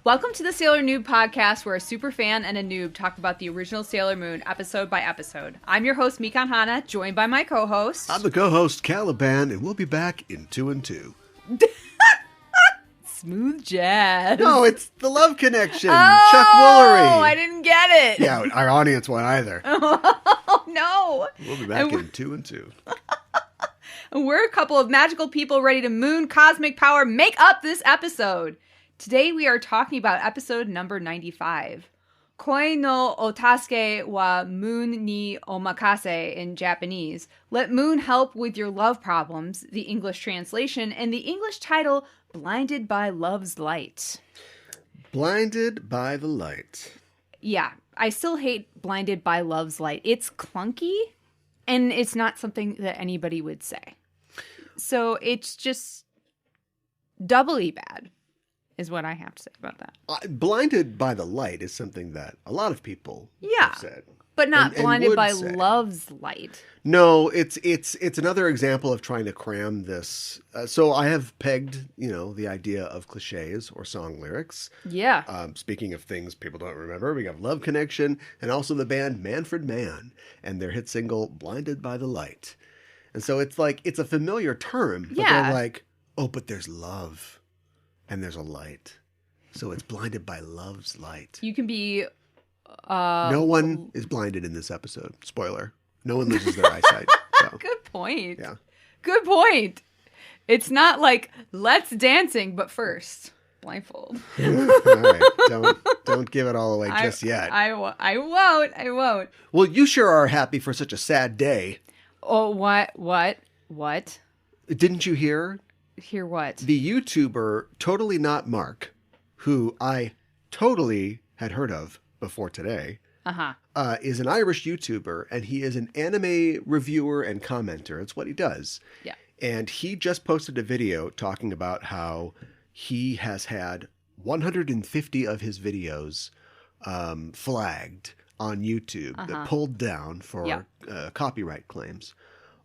Welcome to the Sailor Noob podcast, where a superfan and a noob talk about the original Sailor Moon episode by episode. I'm your host, Mikan Hana, joined by my co-host. I'm the co-host, Caliban, and we'll be back in 2 and 2. Smooth jazz. No, it's The Love Connection. Oh, Chuck Woolery. Oh, I didn't get it. Yeah, our audience won't either. Oh, no. We'll be back in 2 and 2. And we're a couple of magical people ready to moon cosmic power make up this episode. Today we are talking about episode number 95. Koi no otasuke wa moon ni omakase in Japanese. Let moon help with your love problems, the English translation, and the English title, Blinded by Love's Light. Blinded by the Light. Yeah, I still hate Blinded by Love's Light. It's clunky, and it's not something that anybody would say. So it's just doubly bad. Is what I have to say about that. Blinded by the light is something that a lot of people have said. But not and blinded by say. love's light. No, it's another example of trying to cram this. So I have pegged, the idea of cliches or song lyrics. Yeah. Speaking of things people don't remember, we have Love Connection and also the band Manfred Mann and their hit single Blinded by the Light. And so it's like, it's a familiar term, but they're like, oh, but there's love. And there's a light. So it's blinded by love's light. You can be... no one is blinded in this episode. Spoiler. No one loses their eyesight. So. Good point. Yeah. Good point. It's not like, let's dancing, but first, blindfold. All right. Don't give it all away just yet. I won't. Well, you sure are happy for such a sad day. Oh, what? Didn't you hear? Hear what? The YouTuber Totally Not Mark, who I totally had heard of before today, is an Irish YouTuber, and he is an anime reviewer and commenter. It's what he does. Yeah. And he just posted a video talking about how he has had 150 of his videos flagged on YouTube, that pulled down for copyright claims,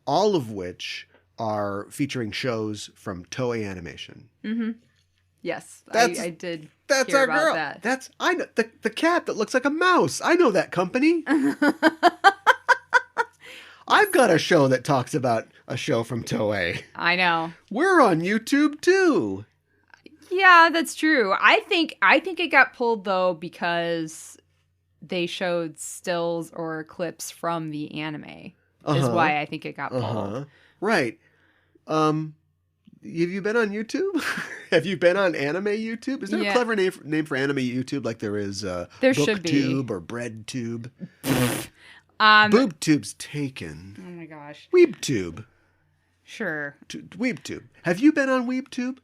all of which are featuring shows from Toei Animation. Mm-hmm. Yes, I did. That's hear our about girl. That. I know the cat that looks like a mouse. I know that company. I've got a show that talks about a show from Toei. I know. We're on YouTube too. Yeah, that's true. I think it got pulled though because they showed stills or clips from the anime. Is why I think it got pulled. Right. Have you been on YouTube? Have you been on anime YouTube? Is there a clever name for anime YouTube like there is there should be. BookTube or BreadTube? BoobTube's taken. Oh my gosh. WeebTube. Sure. WeebTube. Have you been on WeebTube?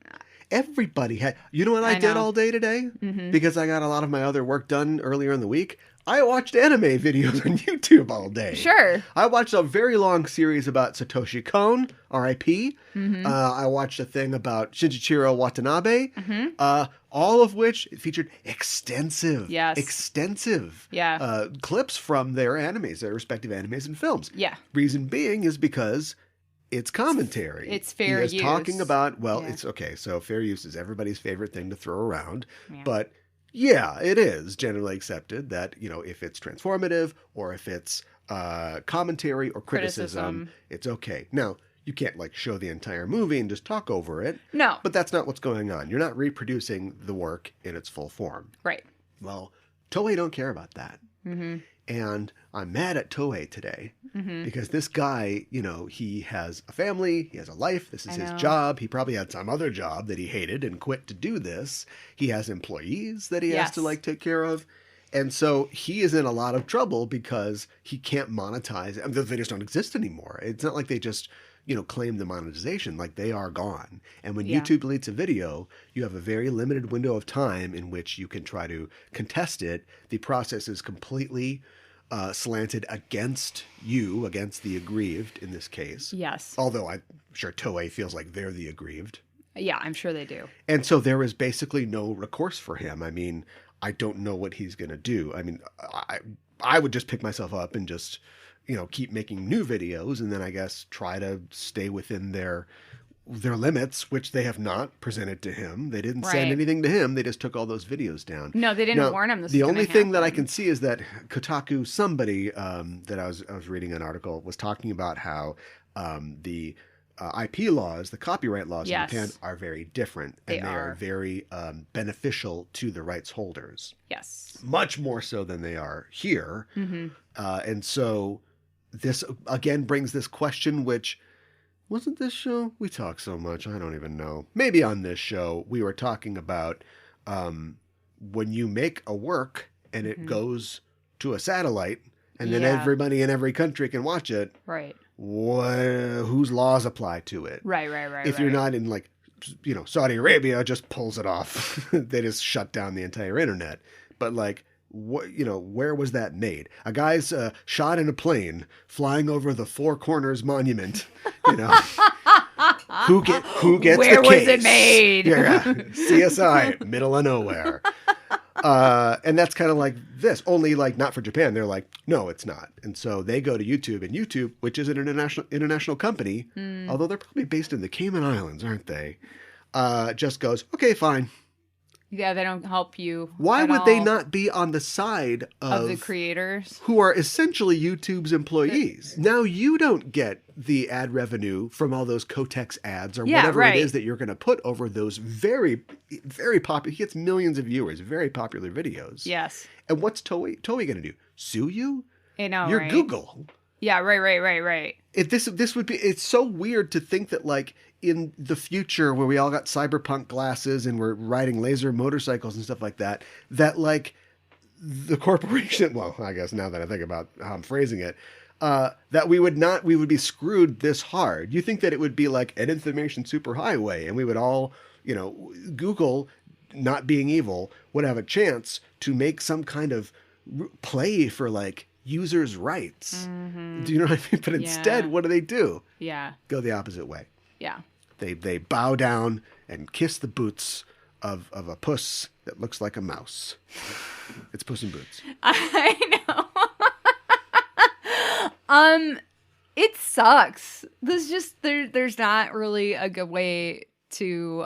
Everybody had. You know what I did all day today? Mm-hmm. Because I got a lot of my other work done earlier in the week. I watched anime videos on YouTube all day. Sure. I watched a very long series about Satoshi Kon, R.I.P. Mm-hmm. I watched a thing about Shinichiro Watanabe, all of which featured extensive clips from their animes, their respective animes and films. Yeah. Reason being is because it's commentary. It's fair use. He is talking about, it's okay, so fair use is everybody's favorite thing to throw around, but... yeah, it is generally accepted that, if it's transformative or if it's commentary or criticism, it's okay. Now, you can't show the entire movie and just talk over it. No. But that's not what's going on. You're not reproducing the work in its full form. Right. Well, Toei don't care about that. Mm-hmm. And I'm mad at Toei today because this guy, he has a family, he has a life, this is his job. He probably had some other job that he hated and quit to do this. He has employees that he has to take care of. And so he is in a lot of trouble because he can't monetize. I mean, the videos don't exist anymore. It's not like they just, claim the monetization. Like, they are gone. And when YouTube deletes a video, you have a very limited window of time in which you can try to contest it. The process is completely slanted against you, against the aggrieved in this case. Yes. Although I'm sure Toei feels like they're the aggrieved. Yeah, I'm sure they do. And so there is basically no recourse for him. I mean, I don't know what he's going to do. I mean, I would just pick myself up and just, keep making new videos and then I guess try to stay within their limits, which they have not presented to him. They didn't send anything to him. They just took all those videos down. No, they didn't warn him. The only thing that I can see is that Kotaku, somebody that I was reading an article was talking about how the IP laws, the copyright laws in Japan are very different. And they are very beneficial to the rights holders. Yes. Much more so than they are here. Mm-hmm. And so this, again, brings this question, which... Wasn't this show? We talk so much, I don't even know. Maybe on this show, we were talking about when you make a work and it goes to a satellite and then everybody in every country can watch it. Right. Whose laws apply to it? Right. If you're not in Saudi Arabia just pulls it off. They just shut down the entire internet. But where was that made? A guy's shot in a plane flying over the Four Corners Monument. Who gets Where the case? Where was it made? Yeah, CSI, middle of nowhere. And that's kind of like this, only not for Japan. They're like, no, it's not. And so they go to YouTube, and YouTube, which is an international company, although they're probably based in the Cayman Islands, aren't they? Just goes, okay, fine. Yeah, they don't help you. Why would they not be on the side of the creators who are essentially YouTube's employees? Now you don't get the ad revenue from all those Kotex ads or whatever it is that you're going to put over those very, very popular. He gets millions of viewers, very popular videos. Yes. And what's Toei going to do? Sue you? I know, You're Google. Yeah, right. This would be. It's so weird to think that in the future where we all got cyberpunk glasses and we're riding laser motorcycles and stuff like that, that the corporation, well, I guess now that I think about how I'm phrasing it, that we would be screwed this hard. You think that it would be like an information superhighway and we would all, Google, not being evil, would have a chance to make some kind of play for users' rights. Mm-hmm. Do you know what I mean? But instead, what do? Yeah. Go the opposite way. Yeah. They bow down and kiss the boots of a puss that looks like a mouse. It's Puss in Boots. I know. It sucks. There's not really a good way to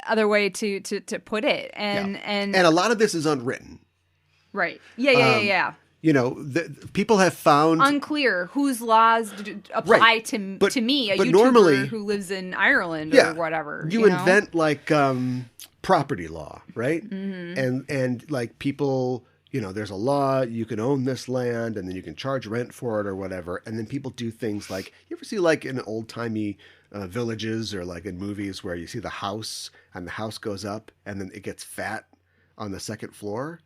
other way to put it. And a lot of this is unwritten. Right. Yeah. People have found... Unclear whose laws apply to me, a YouTuber normally, who lives in Ireland or whatever. You invent property law, right? Mm-hmm. And people, there's a law, you can own this land and then you can charge rent for it or whatever. And then people do things you ever see in old-timey villages or in movies where you see the house and the house goes up and then it gets fat on the second floor?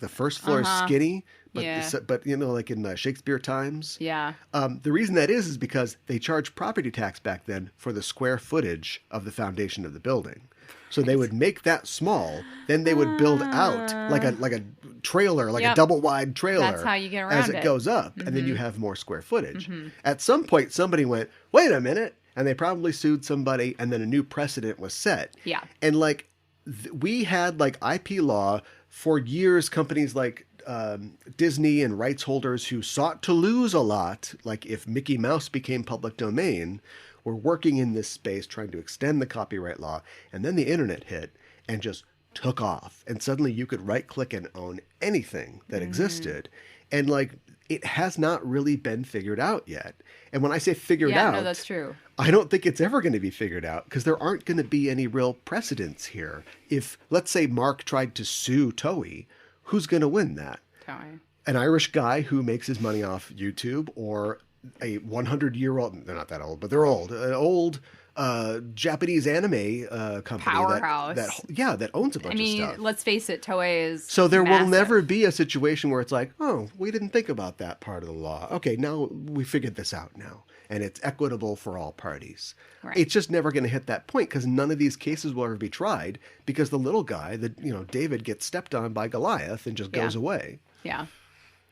The first floor is skinny, but in Shakespeare times. Yeah. The reason that is because they charged property tax back then for the square footage of the foundation of the building. So they would make that small, then they would build out like a trailer, a double wide trailer. That's how you get around as it goes up, and then you have more square footage. Mm-hmm. At some point, somebody went, "Wait a minute," and they probably sued somebody, and then a new precedent was set. Yeah. And we had IP law. For years, companies like Disney and rights holders who sought to lose a lot, if Mickey Mouse became public domain, were working in this space trying to extend the copyright law. And then the internet hit and just took off. And suddenly you could right-click and own anything that existed. And it has not really been figured out yet. And when I say figured out, no, that's true. I don't think it's ever going to be figured out because there aren't going to be any real precedents here. If, let's say, Mark tried to sue Toei, who's going to win that? Toei. An Irish guy who makes his money off YouTube, or a 100-year-old, they're not that old, but they're old, an old Japanese anime company powerhouse that owns a bunch of stuff. Let's face it, Toei is so there massive. will never be a situation where it's oh, we didn't think about that part of the law. Okay, now we figured this out now. and it's equitable for all parties. Right. It's just never going to hit that point because none of these cases will ever be tried because the little guy, David, gets stepped on by Goliath and just goes away. Yeah.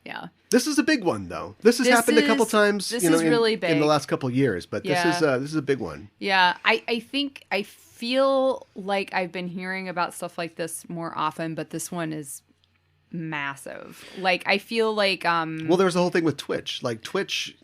Yeah. This is a big one, though. This has happened a couple times. This is really big in the last couple of years, but this is a big one. Yeah, I feel like I've been hearing about stuff like this more often, but this one is massive. Like I feel like well, there was the whole thing with Twitch. Like Twitch,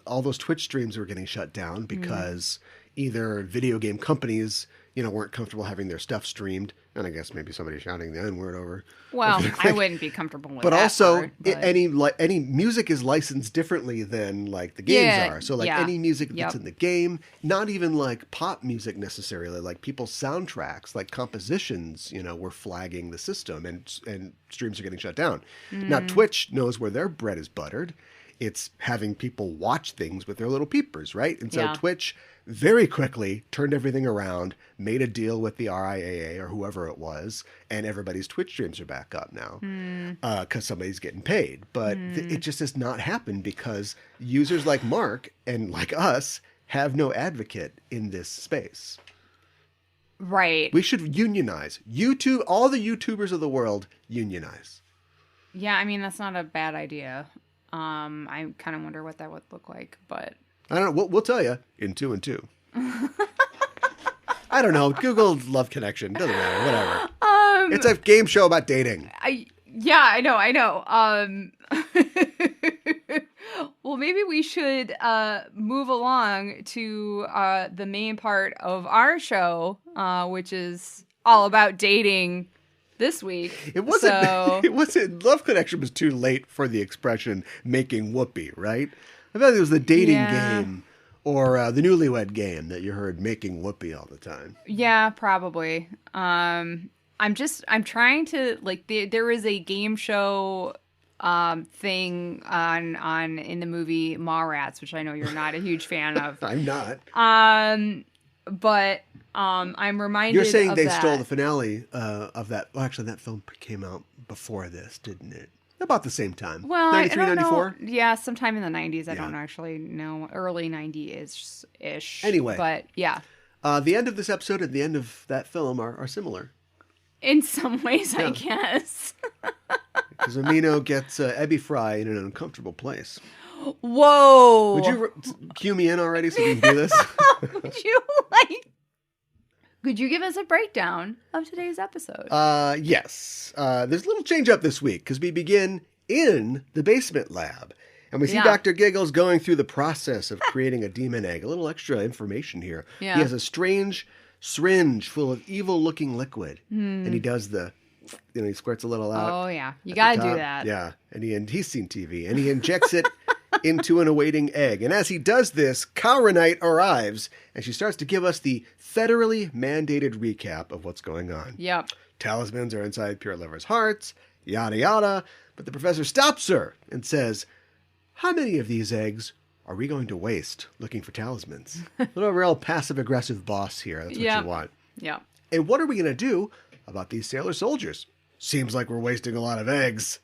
all those Twitch streams were getting shut down because either video game companies, weren't comfortable having their stuff streamed. And I guess maybe somebody shouting the N-word over. Well, I wouldn't be comfortable with that. But also, part, but... any music is licensed differently than like the games are. So like any music that's in the game, not even like pop music necessarily, like people's soundtracks, like compositions, were flagging the system and streams are getting shut down. Now Twitch knows where their bread is buttered. It's having people watch things with their little peepers, right? And so Twitch very quickly turned everything around, made a deal with the RIAA or whoever it was, and everybody's Twitch streams are back up now because somebody's getting paid. But it just has not happened because users like Mark and like us have no advocate in this space. Right. We should unionize. YouTube, all the YouTubers of the world, unionize. Yeah, I mean, that's not a bad idea. I kind of wonder what that would look like, but... I don't know. We'll tell you in 2 and 2. I don't know. Google Love Connection. Doesn't matter. Whatever. It's a game show about dating. I know. Well, maybe we should move along to the main part of our show, which is all about dating this week. It wasn't. Love Connection was too late for the expression making whoopie, right? I thought it was the dating game or the newlywed game that you heard making whoopie all the time. Yeah, probably. I'm trying to there is a game show thing on in the movie Mallrats, which I know you're not a huge fan of. I'm not. But I'm reminded. You're saying of they that. stole the finale of that. Well, actually, that film came out before this, didn't it? About the same time. Well, 93, I don't 94? know. Yeah, sometime in the 90s. I don't actually know. Early 90s-ish. Anyway. But, yeah. The end of this episode and the end of that film are similar. In some ways, I guess. Because Umino gets Ebi Fry in an uncomfortable place. Whoa! Would you cue me in already so we can do this? Could you give us a breakdown of today's episode? Yes. There's a little change up this week because we begin in the basement lab. And we see Dr. Giggles going through the process of creating a demon egg. A little extra information here. Yeah. He has a strange syringe full of evil-looking liquid. And he does he squirts a little out. Oh, yeah. You got to do that. Yeah. And he's seen TV. And he injects it into an awaiting egg. And as he does this, Karenite arrives, and she starts to give us the federally mandated recap of what's going on. Yep. Talismans are inside Pure Lover's hearts, yada yada. But the professor stops her and says, how many of these eggs are we going to waste looking for talismans? A little real passive-aggressive boss here. That's what you want. Yeah. And what are we going to do about these sailor soldiers? Seems like we're wasting a lot of eggs.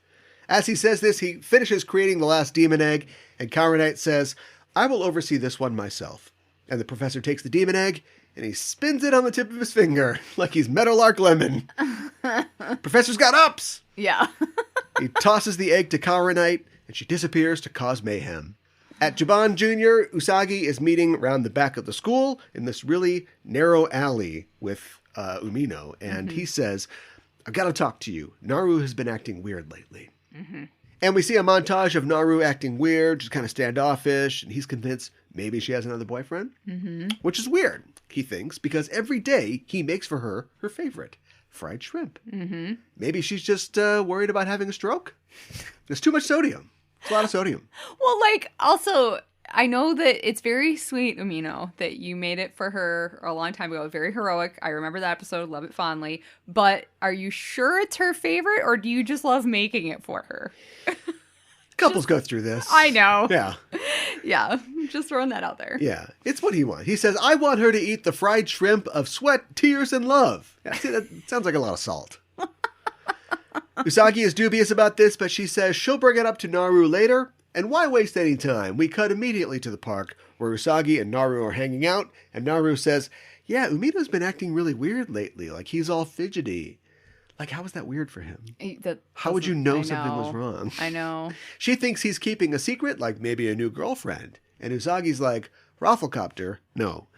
As he says this, he finishes creating the last demon egg, and Karenite says, I will oversee this one myself. And the professor takes the demon egg, and he spins it on the tip of his finger, like he's Meadowlark Lemon. Professor's got ups! Yeah. He tosses the egg to Karenite, and she disappears to cause mayhem. At Juban Jr., Usagi is meeting around the back of the school in this really narrow alley with Umino, and he says, I've got to talk to you. Naru has been acting weird lately. And we see a montage of Naru acting weird, just kind of standoffish, and he's convinced maybe she has another boyfriend, which is weird, he thinks, because every day he makes for her favorite, fried shrimp. Maybe she's just worried about having a stroke. There's too much sodium. It's a lot of sodium. Well, also, I know that it's very sweet, Umino, that you made it for her a long time ago. Very heroic. I remember that episode, love it fondly. But are you sure it's her favorite, or do you just love making it for her? Couples go through this. I know. Yeah. Yeah, just throwing that out there. Yeah, it's what he wants. He says, I want her to eat the fried shrimp of sweat, tears, and love. Yeah, see, that sounds like a lot of salt. Usagi is dubious about this, but she says she'll bring it up to Naru later, And why waste any time? We cut immediately to the park where Usagi and Naru are hanging out, and Naru says, yeah, Umino's been acting really weird lately. Like, he's all fidgety. Like, how is that weird for him? How would you know something was wrong? I know. She thinks he's keeping a secret, like maybe a new girlfriend. And Usagi's like, Rafflecopter, no.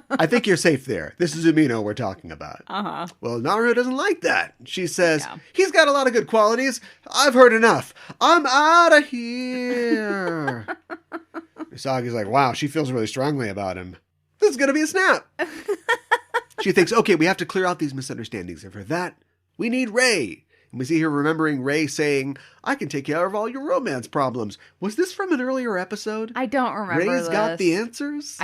I think you're safe there. This is Umino we're talking about. Uh-huh. Well, Naru doesn't like that. She says, he's got a lot of good qualities. I've heard enough. I'm out of here. Usagi's like, wow, she feels really strongly about him. This is going to be a snap. She thinks, okay, we have to clear out these misunderstandings. And for that, we need Ray. And we see her remembering Ray saying, I can take care of all your romance problems. Was this from an earlier episode? I don't remember Ray's got the answers?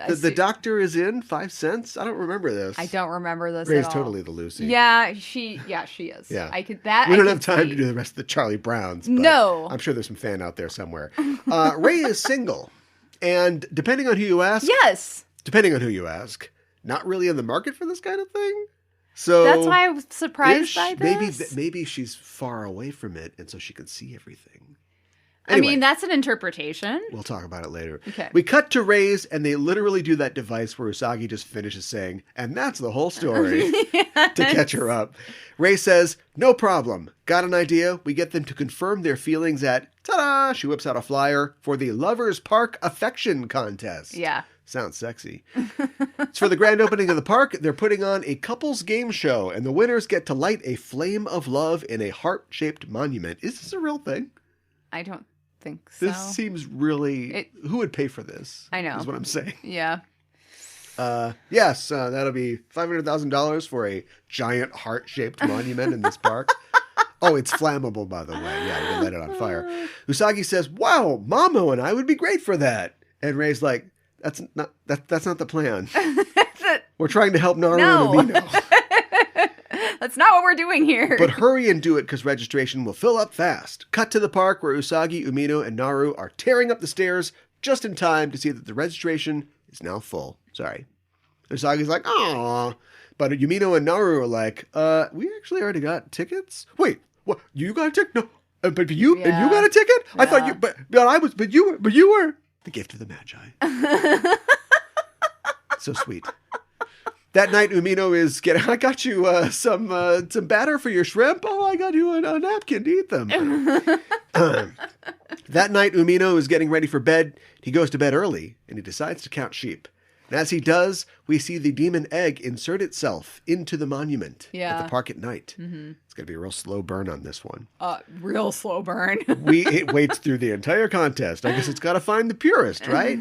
The doctor is in 5 cents? I don't remember this. I don't remember this Ray's at all. totally the Lucy. Yeah, she is. Yeah. I could that. We don't have time to do the rest of the Charlie Browns. But no. I'm sure there's some fan out there somewhere. Ray is single. And depending on who you ask. Yes. Depending on who you ask. Not really in the market for this kind of thing. So that's why I was surprised by this. Maybe she's far away from it, and so she can see everything. Anyway, I mean, that's an interpretation. We'll talk about it later. Okay. We cut to Ray's, and they literally do that device where Usagi just finishes saying, and that's the whole story, to catch her up. Ray says, no problem. Got an idea? We get them to confirm their feelings at, ta-da! She whips out a flyer for the Lovers Park Affection Contest. Yeah. Sounds sexy. It's for the grand opening of the park. They're putting on a couples game show, and the winners get to light a flame of love in a heart-shaped monument. Is this a real thing? I don't think so. This seems really... who would pay for this? I know. Is what I'm saying. Yeah. Yes, that'll be $500,000 for a giant heart-shaped monument in this park. Oh, it's flammable, by the way. Yeah, you can light it on fire. Usagi says, wow, Mamo and I would be great for that. And Ray's like, that's not the plan. We're trying to help Naru and Umino. That's not what we're doing here. But hurry and do it because registration will fill up fast. Cut to the park where Usagi, Umino, and Naru are tearing up the stairs just in time to see that the registration is now full. Sorry. Usagi's like, aww. But Umino and Naru are like, we actually already got tickets? Wait, what? You got a ticket? No. But you and you got a ticket? Yeah. I thought you, but you were the gift of the Magi. So sweet. That night, Umino is getting, I got you some batter for your shrimp. Oh, I got you a napkin to eat them. That night, Umino is getting ready for bed. He goes to bed early, and he decides to count sheep. And as he does, we see the demon egg insert itself into the monument at the park at night. Mm-hmm. It's going to be a real slow burn on this one. Real slow burn. It waits through the entire contest. I guess it's got to find the purest, right?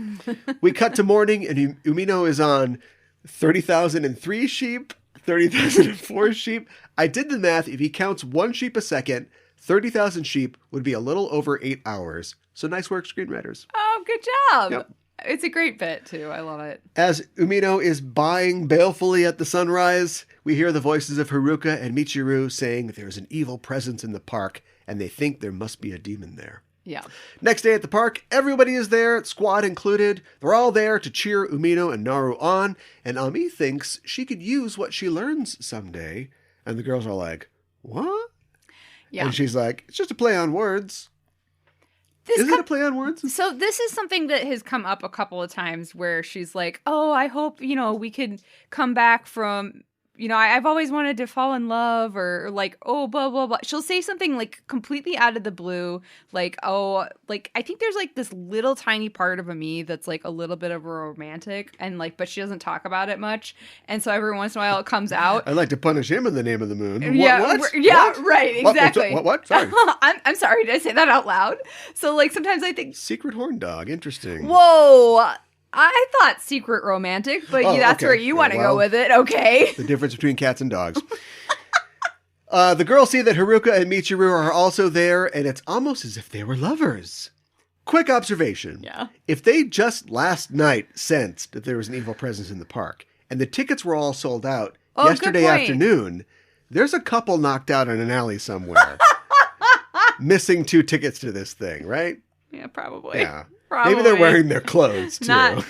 We cut to morning, and Umino is on 30,003 sheep, 30,004 sheep. I did the math. If he counts one sheep a second, 30,000 sheep would be a little over 8 hours. So nice work, screenwriters. Oh, good job. Yep. It's a great bit, too. I love it. As Umino is buying balefully at the sunrise, we hear the voices of Haruka and Michiru saying that there is an evil presence in the park, and they think there must be a demon there. Yeah. Next day at the park, everybody is there, squad included. They're all there to cheer Umino and Naru on, and Ami thinks she could use what she learns someday. And the girls are like, what? Yeah. And she's like, it's just a play on words. Is it a play on words? So this is something that has come up a couple of times where she's like, oh, I hope, we could come back from, I've always wanted to fall in love, or like, oh, blah, blah, blah. She'll say something like completely out of the blue, like, oh, like, I think there's like this little tiny part of me that's like a little bit of a romantic, and like, but she doesn't talk about it much. And so every once in a while it comes out. I'd like to punish him in the name of the moon. Yeah, what? Yeah, what? Right, exactly. What? Sorry. I'm sorry, did I say that out loud? So like sometimes I think. Secret horndog, interesting. Whoa. I thought secret romantic, but that's where you want to go with it. Okay. The difference between cats and dogs. The girls see that Haruka and Michiru are also there, and it's almost as if they were lovers. Quick observation. Yeah. If they just last night sensed that there was an evil presence in the park, and the tickets were all sold out yesterday afternoon, there's a couple knocked out in an alley somewhere. Missing 2 tickets to this thing, right? Yeah, probably. Yeah. Probably. Maybe they're wearing their clothes too.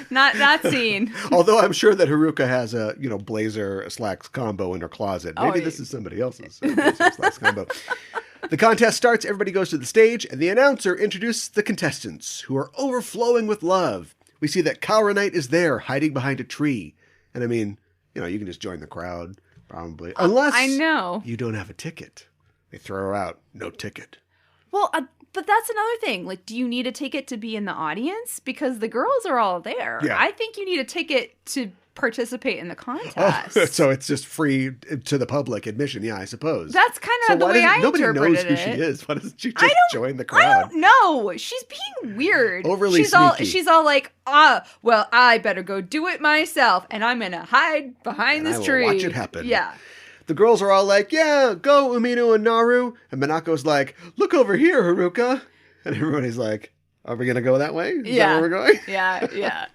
Not seen. Although I'm sure that Haruka has a blazer slacks combo in her closet. Maybe this is somebody else's blazer slacks combo. The contest starts, everybody goes to the stage, and the announcer introduces the contestants, who are overflowing with love. We see that Kaora Knight is there, hiding behind a tree. And I mean, you can just join the crowd, probably. Unless I know you don't have a ticket. They throw her out. No ticket. Well, but that's another thing. Like, do you need a ticket to be in the audience? Because the girls are all there. Yeah. I think you need a ticket to participate in the contest. Oh, so it's just free to the public admission. Yeah, I suppose. That's kind of the way I nobody interpreted knows who it. she is. Why doesn't she just join the crowd? I don't know. She's being weird. Overly sneaky. sneaky. She's all like, well, I better go do it myself, and I'm going to hide behind this tree. Watch it happen. Yeah. The girls are all like, yeah, go Umino and Naru. And Minako's like, look over here, Haruka. And everybody's like, are we going to go that way? Is that where we're going? Yeah.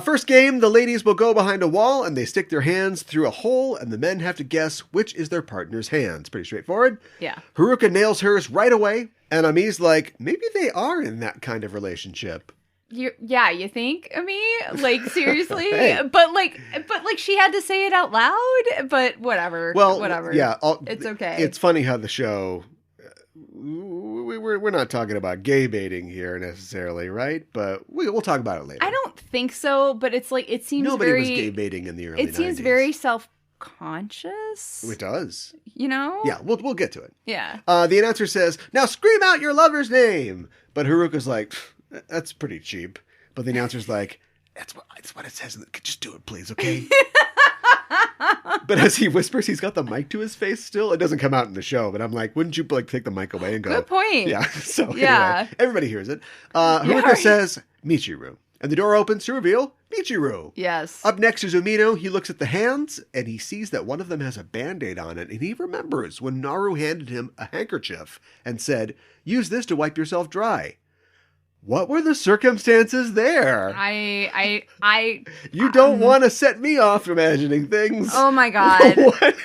First game, the ladies will go behind a wall and they stick their hands through a hole and the men have to guess which is their partner's hands. Pretty straightforward. Yeah. Haruka nails hers right away. And Ami's like, maybe they are in that kind of relationship. You think, Ami? Like, seriously? Hey. But she had to say it out loud? But whatever. Well, whatever. Yeah. It's okay. It's funny how the show... We're not talking about gay baiting here necessarily, right? But we'll talk about it later. I don't think so, but it's like, it seems Nobody very... was gay baiting in the early 90s. It seems very self-conscious. It does. You know? Yeah, we'll get to it. Yeah. The announcer says, now scream out your lover's name. But Haruka's like, that's pretty cheap. But the announcer's like, that's what it says. Just do it, please, okay? But as he whispers, he's got the mic to his face still. It doesn't come out in the show, but I'm like, wouldn't you take the mic away and go? Good point. Yeah. So Yeah. Anyway, everybody hears it. Haruka says, Michiru. And the door opens to reveal Michiru. Yes. Up next is Umino. He looks at the hands and he sees that one of them has a Band-Aid on it. And he remembers when Naru handed him a handkerchief and said, use this to wipe yourself dry. What were the circumstances there? You don't want to set me off imagining things. Oh my God.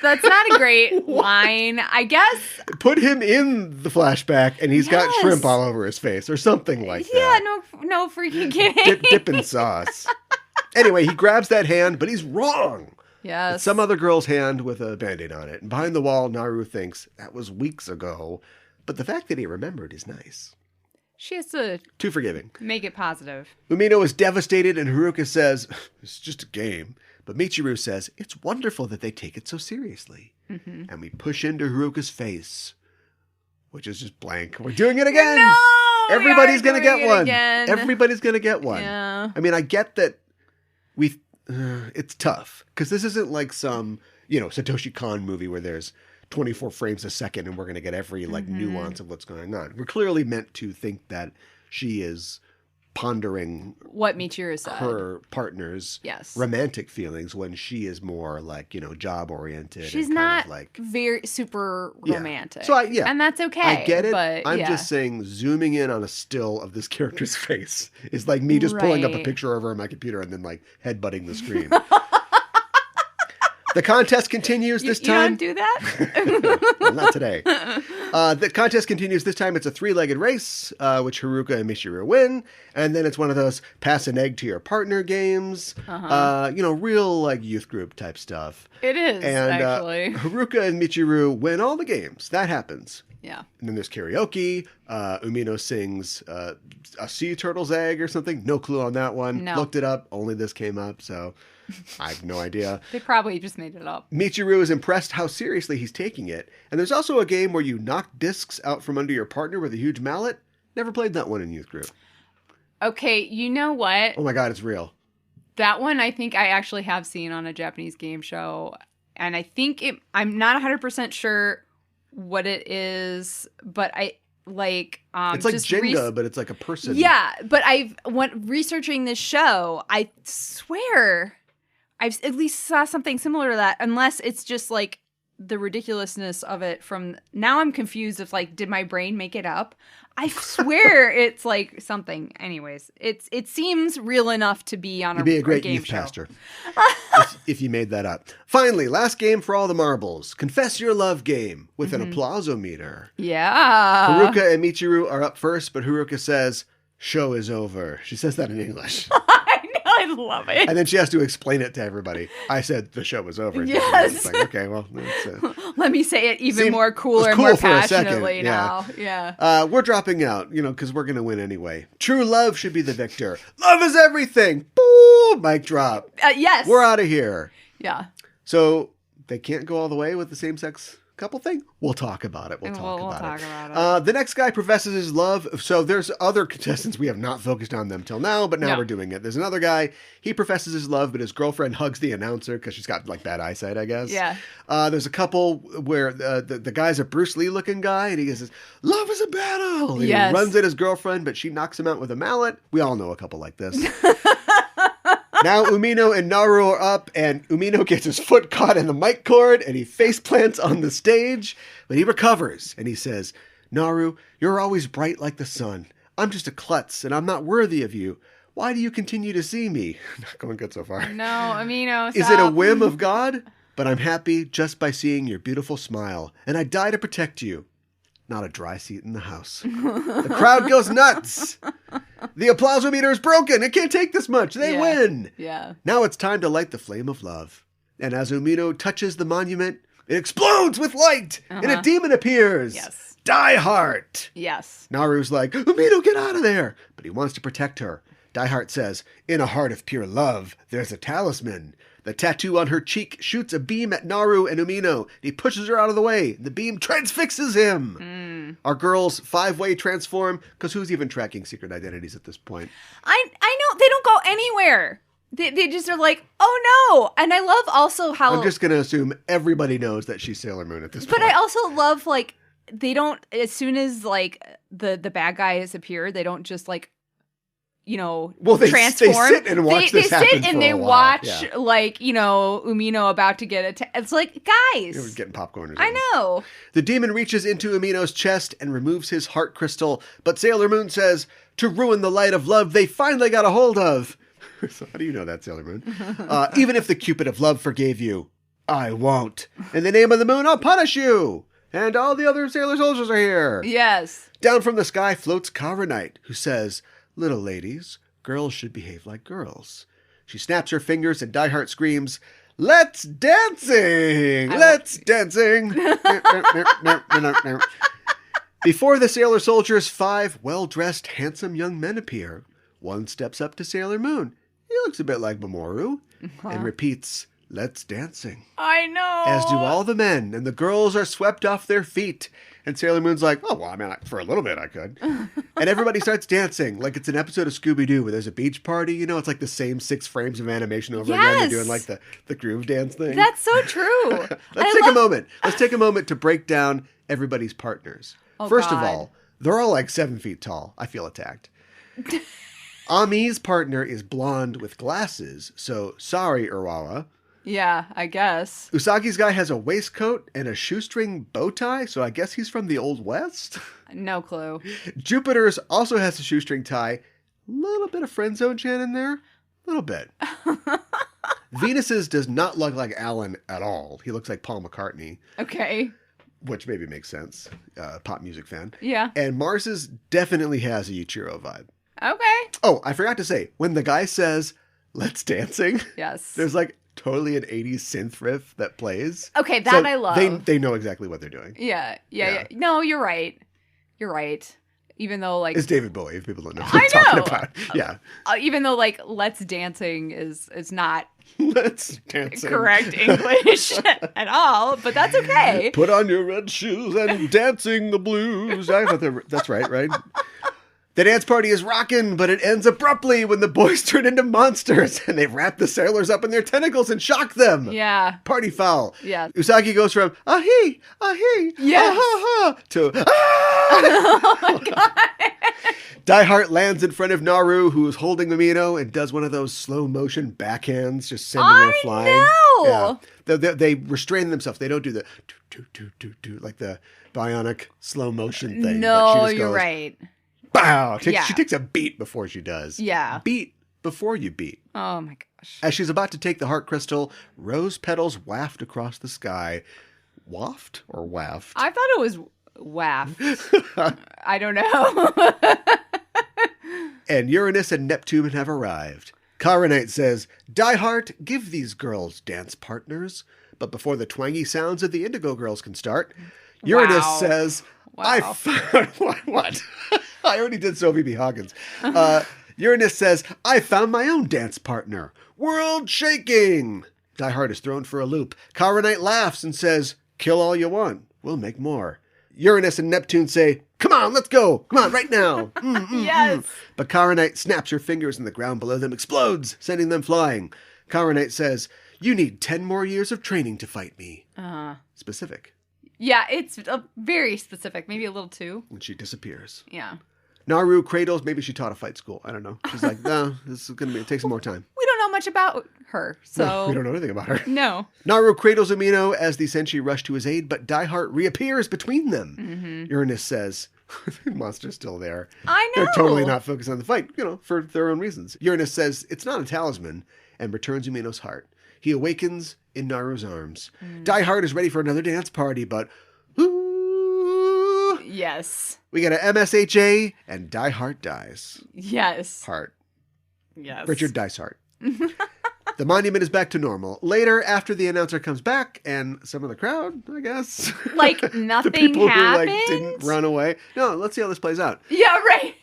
That's not a great line, I guess. Put him in the flashback and he's got shrimp all over his face or something like that. Yeah, no freaking kidding. Dip in sauce. Anyway, he grabs that hand, but he's wrong. Yes. It's some other girl's hand with a Band-Aid on it. And behind the wall, Naru thinks that was weeks ago. But the fact that he remembered is nice. She has to... Too forgiving. Make it positive. Umino is devastated and Haruka says, it's just a game. But Michiru says, it's wonderful that they take it so seriously. Mm-hmm. And we push into Haruka's face, which is just blank. We're doing it again. No! Everybody's going to get one. Again. Everybody's going to get one. Yeah. I mean, I get that it's tough. Because this isn't like some, Satoshi Kon movie where there's 24 frames a second and we're going to get every nuance of what's going on. We're clearly meant to think that she is pondering what Michiru said, her partner's romantic feelings when she is more like, job oriented. She's and not like very super romantic. So and that's okay. I get it. But I'm just saying zooming in on a still of this character's face is like me just pulling up a picture over on my computer and then like headbutting the screen. The contest continues this time. You don't do that? Well, not today. The contest continues this time. It's a 3-legged race, which Haruka and Michiru win. And then it's one of those pass an egg to your partner games. Real like youth group type stuff. It is, and, actually. Haruka and Michiru win all the games. That happens. Yeah. And then there's karaoke. Umino sings a sea turtle's egg or something. No clue on that one. No. Looked it up. Only this came up, so I have no idea. They probably just made it up. Michiru is impressed how seriously he's taking it. And there's also a game where you knock discs out from under your partner with a huge mallet. Never played that one in youth group. Okay, you know what? Oh my God, it's real. That one I think I actually have seen on a Japanese game show. And I think I'm not 100% sure what it is, but I like it's like Jenga, but it's like a person. Yeah, but I went researching this show. I swear I've at least saw something similar to that, unless it's just like the ridiculousness of it from now. I'm confused if like, did my brain make it up? I swear it's like something. Anyways, it seems real enough to be on You'd be a great game youth show. pastor if you made that up. Finally, last game for all the marbles. Confess your love game with an applausometer. Yeah. Haruka and Michiru are up first, but Haruka says, show is over. She says that in English. I know, I love it. And then she has to explain it to everybody. I said the show was over. Yes. It's like, okay, well, let me say it even more cooler and cool more for a passionately second. now. Yeah. We're dropping out, because we're going to win anyway. True love should be the victor. Love is everything. Boom! Mic drop. Yes. We're out of here. Yeah. So they can't go all the way with the same-sex couple thing? We'll talk about it. We'll talk about it. The next guy professes his love. So there's other contestants. We have not focused on them till now, but now we're doing it. There's another guy. He professes his love, but his girlfriend hugs the announcer because she's got like bad eyesight, I guess. Yeah. There's a couple where the guy's a Bruce Lee looking guy, and he says, "Love is a battle." And he runs at his girlfriend, but she knocks him out with a mallet. We all know a couple like this. Now Umino and Naru are up, and Umino gets his foot caught in the mic cord, and he face plants on the stage, but he recovers, and he says, "Naru, you're always bright like the sun. I'm just a klutz, and I'm not worthy of you. Why do you continue to see me?" Not going good so far. No, Umino, stop. Is it a whim of God? But I'm happy just by seeing your beautiful smile, and I die to protect you. Not a dry seat in the house. The crowd goes nuts. The applause-o-meter is broken. It can't take this much. They win. Yeah. Now it's time to light the flame of love. And as Umino touches the monument, it explodes with light, and a demon appears. Yes. Dysart. Yes. Naru's like, "Umino, get out of there." But he wants to protect her. Dysart says, "In a heart of pure love, there's a talisman." The tattoo on her cheek shoots a beam at Naru and Umino. He pushes her out of the way. The beam transfixes him. Our girls 5-way transform, because who's even tracking secret identities at this point? I know. They don't go anywhere. They just are like, oh no. And I love also how... I'm just going to assume everybody knows that she's Sailor Moon at this point. But I also love, like, they don't... As soon as, like, the bad guys appear, they don't just, like... transform. They sit and watch this happen. They sit and they watch, Umino about to get it's like, guys. It was getting popcorn or something. I know. The demon reaches into Umino's chest and removes his heart crystal, but Sailor Moon says, "To ruin the light of love they finally got a hold of." So how do you know that, Sailor Moon? "Even if the Cupid of love forgave you, I won't. In the name of the moon, I'll punish you. And all the other sailor soldiers are here." Yes. Down from the sky floats Kara Knight, who says, "Little ladies, girls should behave like girls." She snaps her fingers and Dysart screams, "Let's dancing! Let's dancing!" Before the sailor soldiers, 5 well-dressed, handsome young men appear. One steps up to Sailor Moon. He looks a bit like Mamoru and repeats, "Let's dancing." I know. As do all the men, and the girls are swept off their feet. And Sailor Moon's like, "Oh, well, I mean, for a little bit I could." And everybody starts dancing like it's an episode of Scooby Doo where there's a beach party. It's like the same 6 frames of animation over again. They're doing like the groove dance thing. That's so true. Let's take a moment. Let's take a moment to break down everybody's partners. First of all, they're all like 7 feet tall. I feel attacked. Ami's partner is blonde with glasses, so sorry, Urawa. Yeah, I guess. Usagi's guy has a waistcoat and a shoestring bow tie, so I guess he's from the Old West? No clue. Jupiter's also has a shoestring tie. A little bit of friend zone chan in there. A little bit. Venus's does not look like Alan at all. He looks like Paul McCartney. Okay. Which maybe makes sense. Pop music fan. Yeah. And Mars's definitely has a Yuichiro vibe. Okay. Oh, I forgot to say, when the guy says, "Let's dancing," yes, there's like totally an 80s synth riff that plays. Okay, that I love. They know exactly what they're doing. Yeah. No, you're right. Even though, like... It's David Bowie, if people don't know what I'm talking about. Yeah. Even though, like, "let's dancing" is not... Let's dancing. Correct English at all, but that's okay. Put on your red shoes and dancing the blues. I thought that's right? The dance party is rocking, but it ends abruptly when the boys turn into monsters and they wrap the sailors up in their tentacles and shock them. Yeah. Party foul. Yeah. Usagi goes from ahi, yes, ah, ha, ha, to ah! Oh my god. Dysart lands in front of Naru, who is holding Umino, and does one of those slow motion backhands, just sending her flying. I know. Yeah. They restrain themselves. They don't do the like the bionic slow motion thing. No, you're right. Bow! She takes a beat before she does. Yeah. Beat before you beat. Oh my gosh. As she's about to take the heart crystal, rose petals waft across the sky. Waft or waft? I thought it was waft. I don't know. And Uranus and Neptune have arrived. Karanite says, Dysart, give these girls dance partners. But before the twangy sounds of the Indigo Girls can start, Uranus says, I found... What? I already did Sophie B. Hawkins. Uranus says, I found my own dance partner. World shaking. Dysart is thrown for a loop. Karanite laughs and says, kill all you want. We'll make more. Uranus and Neptune say, come on, let's go. Come on, right now. Yes. But Karanite snaps her fingers and the ground below them explodes, sending them flying. Karanite says, you need 10 more years of training to fight me. Specific. Yeah, it's very specific. Maybe a little too. And she disappears. Yeah. Naru cradles. Maybe she taught a fight school. I don't know. She's like, no, this is going to take some more time. We don't know much about her, so... No, we don't know anything about her. No. Naru cradles Umino as the Senshi rush to his aid, but Dysart reappears between them. Uranus says, the monster's still there. I know. They're totally not focused on the fight, for their own reasons. Uranus says, it's not a talisman, and returns Umino's heart. He awakens in Naru's arms. Dysart is ready for another dance party, but... Ooh, yes. We get a MSHA, and Dysart dies. Yes. Heart. Yes. Richard Dysart. The monument is back to normal. Later, after the announcer comes back, and some of the crowd, I guess. Like nothing the people happened? who didn't run away. No, let's see how this plays out. Yeah, right.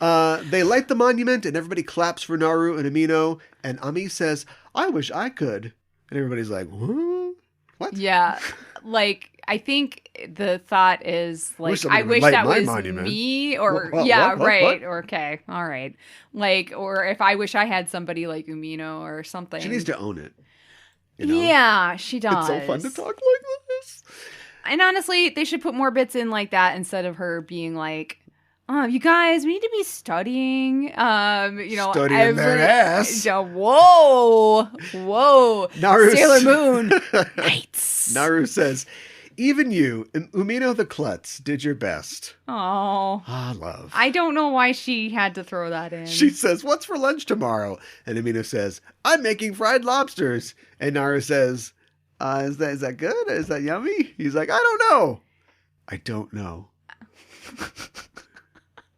They light the monument, and everybody claps for Naru and Umino, and Ami says, I wish I could. And everybody's like, what? Yeah. Like, I think the thought is, like, I wish that was monument. Me, or, what, right. What? Okay, all right. Like, or if I wish I had somebody like Umino or something. She needs to own it. Yeah, she does. It's so fun to talk like this. And honestly, they should put more bits in like that instead of her being like, oh, you guys, we need to be studying. Studying their ass. Whoa. Naru Sailor Moon. Nights. Naru says, even you, Umino the Klutz, did your best. Oh. Ah, love. I don't know why she had to throw that in. She says, what's for lunch tomorrow? And Umino says, I'm making fried lobsters. And Naru says, is that good? Is that yummy? He's like, I don't know. I don't know.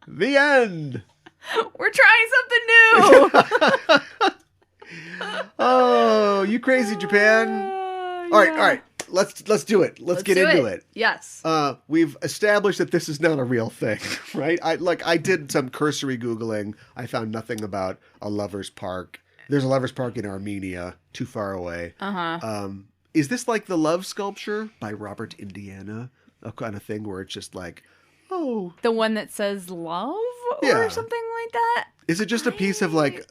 The end. We're trying something new. Oh, you crazy, Japan. All right. Let's do it. Let's get into it. Yes. We've established that this is not a real thing, right? I did some cursory Googling. I found nothing about a lover's park. There's a lover's park in Armenia, too far away. Is this like the Love Sculpture by Robert Indiana? A kind of thing where it's just like, oh. The one that says love or something like that? Is it just a piece of like,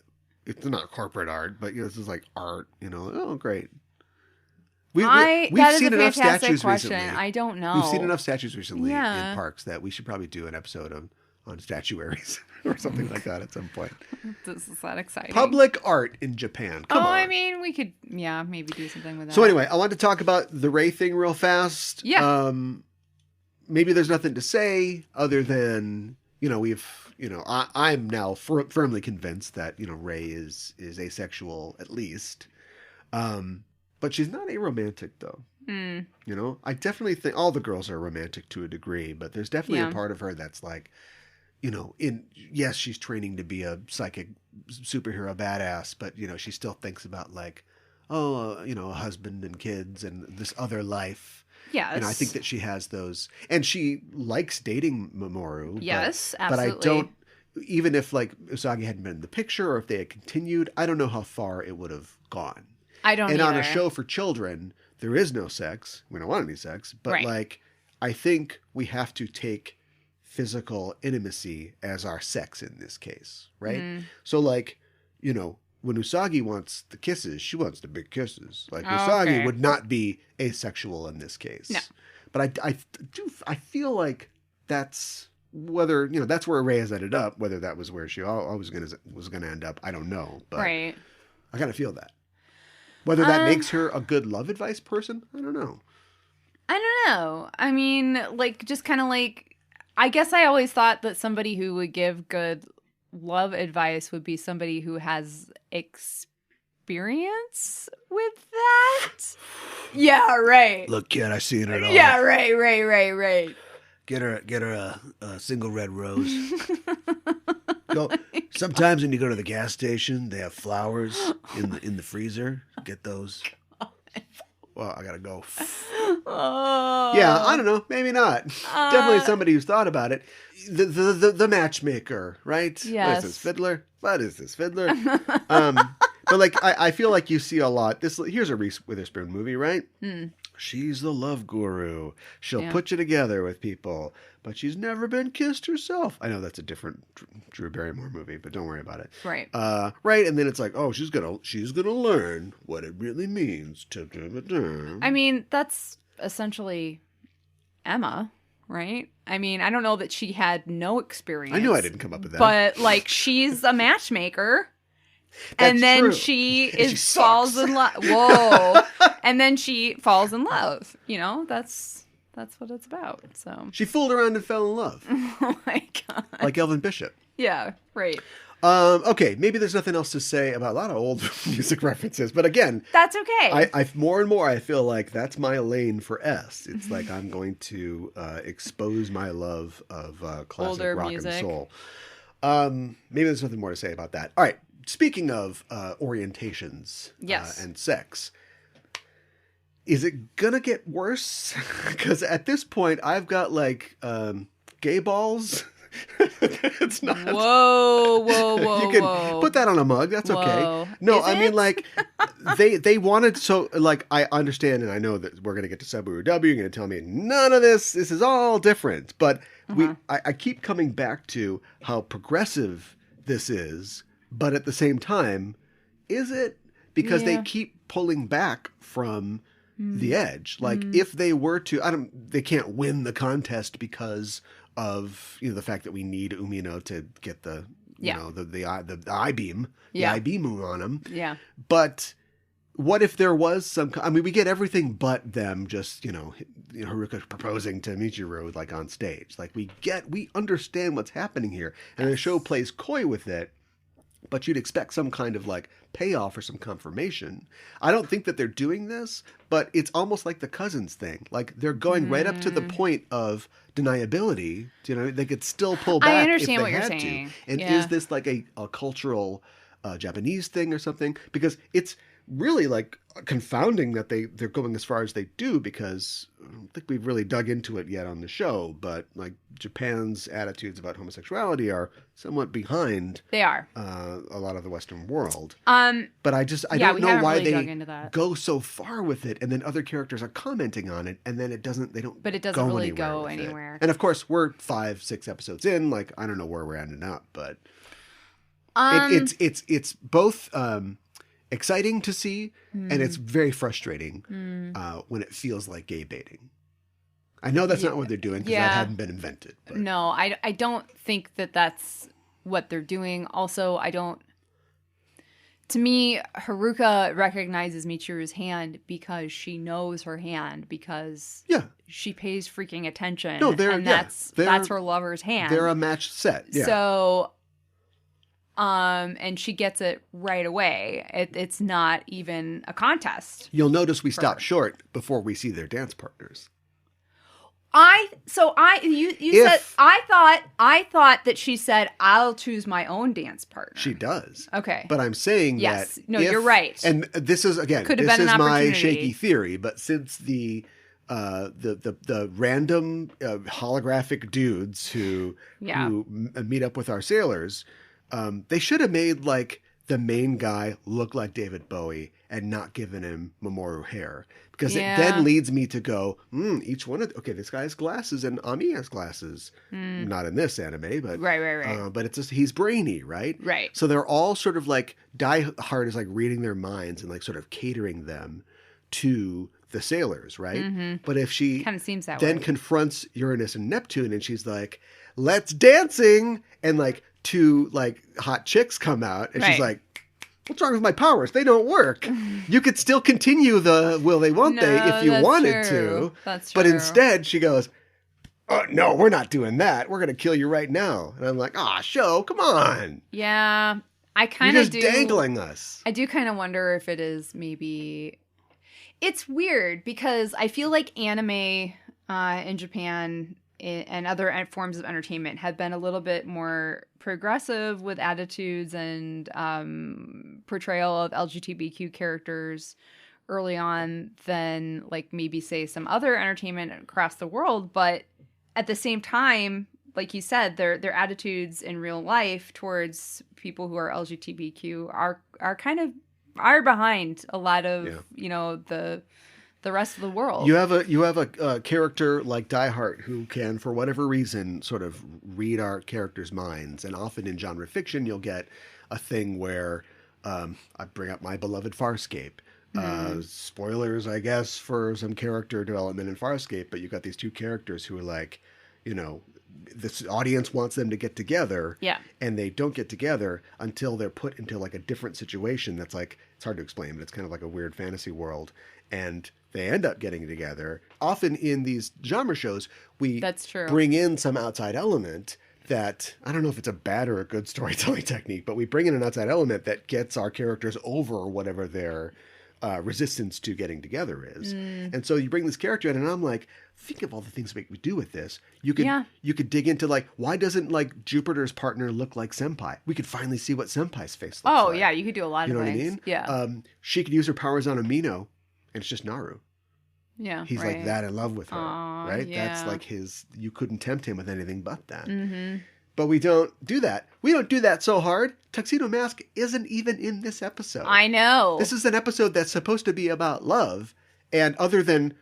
it's not corporate art, but this is like art, Oh, great. We've seen enough statues recently. I don't know. We've seen enough statues recently in parks that we should probably do an episode on statuaries or something like that at some point. This is that exciting. Public art in Japan. Come on. I mean, we could, maybe do something with that. So anyway, I want to talk about the Ray thing real fast. Yeah. Maybe there's nothing to say other than, I'm now firmly convinced that, Ray is asexual at least. But she's not aromantic, though. I definitely think all the girls are romantic to a degree, but there's definitely a part of her that's like, yes, she's training to be a psychic superhero badass, but, she still thinks about like, a husband and kids and this other life. Yes. I think that she has those, and she likes dating Mamoru. Yes, but absolutely. But I don't, even if like Usagi hadn't been in the picture or if they had continued, I don't know how far it would have gone. I don't And either. on a show for children, there is no sex. We don't want any sex. But like, I think we have to take physical intimacy as our sex in this case, right? So like, when Usagi wants the kisses, she wants the big kisses. Like Usagi would not be asexual in this case. No. But I feel like that's whether, that's where Ray has ended up, whether that was where she always was going to end up. I don't know. But I kind of feel that. Whether that makes her a good love advice person, I don't know. I mean, like, just kind of like, I guess I always thought that somebody who would give good love advice would be somebody who has experience with that. Yeah, right. Look, kid, I seen it all. Yeah, right. Get her a single red rose. Go. Sometimes when you go to the gas station, they have flowers in the freezer. Get those. Well, I gotta go. Oh. Yeah, I don't know. Maybe not. Definitely somebody who's thought about it. The matchmaker, right? Yes. What is this, Fiddler? What is this, Fiddler? But like, I feel like you see a lot. Here's a Reese Witherspoon movie, right? She's the love guru. She'll put you together with people, but she's never been kissed herself. I know that's a different Drew Barrymore movie, but don't worry about it. Right. Right. And then it's like, oh, she's gonna learn what it really means to. I mean, that's essentially Emma, right? I mean, I don't know that she had no experience. I knew I didn't come up with that, but like, she's a matchmacher. That's and then true. she She falls sucks. in love. Whoa. And then she falls in love. You know, that's what it's about. So she fooled around and fell in love. Oh my God. Like Elvin Bishop. Yeah, right. Okay, maybe there's nothing else to say about a lot of old music references, but again, that's okay. I more and more I feel like that's my lane for S. It's like I'm going to expose my love of classic older rock music. and soul. Maybe there's nothing more to say about that. All right. Speaking of orientations and sex, is it going to get worse? Because at this point, I've got like gay balls. It's not. Whoa. You can put that on a mug. That's okay. No, Is I mean, it? like, they wanted, so, like, I understand and I know that we're going to get to Subaru W. You're going to tell me none of this is all different. But I keep coming back to how progressive this is. But at the same time, is it? Because they keep pulling back from the edge. Like if they were to, they can't win the contest because of the fact that we need Umino to get the the I-beam, the I-beam on him. Yeah. But what if there was some? I mean, we get everything but them just Haruka proposing to Michiru like on stage. Like we understand what's happening here, and the show plays coy with it. But you'd expect some kind of like payoff or some confirmation. I don't think that they're doing this, but it's almost like the cousins thing. Like they're going right up to the point of deniability. They could still pull back. I understand if they what you're had saying. to. And is this like a cultural Japanese thing or something? Because it's really like confounding that they're going as far as they do, because I don't think we've really dug into it yet on the show, but like Japan's attitudes about homosexuality are somewhat behind. They are a lot of the Western world. But I don't know why they go so far with it, and then other characters are commenting on it, and then it doesn't really go anywhere. And of course, we're 5-6 episodes in. Like I don't know where we're ending up, but it's both exciting to see, and it's very frustrating when it feels like gay baiting. I know that's not what they're doing, because that hadn't been invented. But. No, I don't think that that's what they're doing. Also, to me, Haruka recognizes Michiru's hand because she knows her hand, because she pays freaking attention. No, that's her lover's hand. They're a matched set. Yeah. So, and she gets it right away. It's not even a contest. You'll notice we stop short before we see their dance partners. I thought that she said, I'll choose my own dance partner. She does. Okay. But I'm saying that you're right. And this is, again, this is my shaky theory, but since the random holographic dudes who meet up with our sailors, they should have made like the main guy look like David Bowie and not given him Mamoru hair, because it then leads me to go, each one of this guy has glasses and Ami has glasses. Not in this anime, but right. But it's just he's brainy, right? Right. So they're all sort of like Die Hard is like reading their minds and like sort of catering them to the sailors, right? Mm-hmm. But if she kind of seems that then way. Confronts Uranus and Neptune and she's like, "Let's dancing," and like two like hot chicks come out and she's like, "What's wrong with my powers? They don't work." You could still continue the will they won't they if you wanted to. That's true. But instead she goes, "Oh no, we're not doing that. We're gonna kill you right now." And I'm like, show, come on. Yeah. I kind of do. You're just dangling us. I do kind of wonder if it is maybe. It's weird because I feel like anime in Japan and other forms of entertainment have been a little bit more progressive with attitudes and portrayal of LGBTQ characters early on than like maybe say some other entertainment across the world. But at the same time, like you said, their attitudes in real life towards people who are LGBTQ are kind of behind a lot of the rest of the world. You have a character like Dysart who can, for whatever reason, sort of read our characters' minds. And often in genre fiction, you'll get a thing where I bring up my beloved Farscape. Spoilers, I guess, for some character development in Farscape, but you got these two characters who are like, this audience wants them to get together, and they don't get together until they're put into like a different situation that's like, it's hard to explain, but it's kind of like a weird fantasy world, and they end up getting together. Often in these genre shows, we bring in some outside element that, I don't know if it's a bad or a good storytelling technique, but we bring in an outside element that gets our characters over whatever their resistance to getting together is. And so you bring this character in, and I'm like, think of all the things we could do with this. You could dig into like, why doesn't like Jupiter's partner look like Senpai? We could finally see what Senpai's face looks like. Oh yeah, you could do a lot of things. You know what I mean? Yeah. She could use her powers on Umino, and it's just Naru. Yeah. He's like that in love with her, right? Yeah. That's like you couldn't tempt him with anything but that. But we don't do that. We don't do that so hard. Tuxedo Mask isn't even in this episode. I know. This is an episode that's supposed to be about love. And other than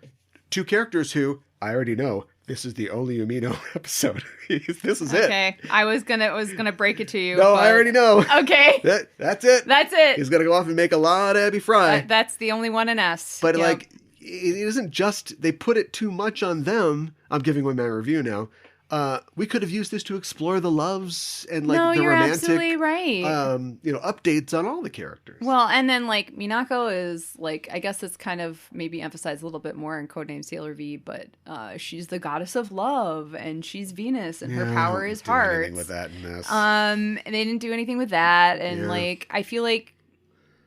two characters who, I already know, this is the only Umino episode. This is it. Okay. I was gonna break it to you. No, I already know. Okay. That's it. That's it. He's gonna go off and make a lot of Ebi Fry. That's the only one in S. But like, it isn't just, they put it too much on them. I'm giving away my review now. We could have used this to explore the loves and like the romantic, absolutely right. Updates on all the characters. Well, and then like Minako is like, I guess it's kind of maybe emphasized a little bit more in Codename Sailor V, but she's the goddess of love, and she's Venus, and her power is heart. With that in this. And they didn't do anything with that, and like I feel like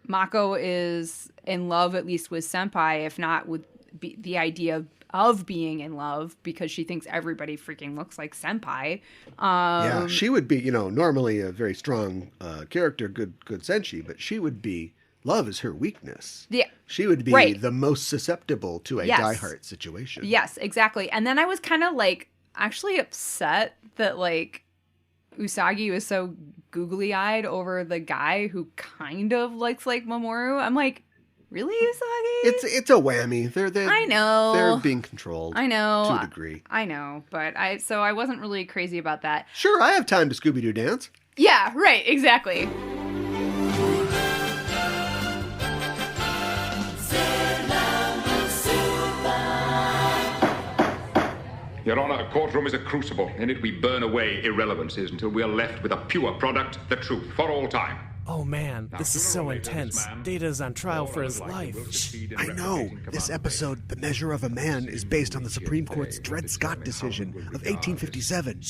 Mako is in love at least with Senpai, if not with the idea of being in love, because she thinks everybody freaking looks like Senpai. Yeah, she would be, normally a very strong character, good Senshi, but she would be, love is her weakness. Yeah. She would be the most susceptible to a Dysart situation. Yes, exactly. And then I was kind of like actually upset that like Usagi was so googly-eyed over the guy who kind of looks like Mamoru. I'm like, really, Usagi? It's a whammy. I know. They're being controlled. I know. To a degree. I know. But I wasn't really crazy about that. Sure, I have time to Scooby Doo dance. Yeah, right, exactly. Your Honor, a courtroom is a crucible. In it we burn away irrelevancies until we are left with a pure product, the truth, for all time. Oh man, this is so intense. Data's on trial for his life. I know. This episode, The Measure of a Man, is based on the Supreme Court's Dred Scott decision of 1857.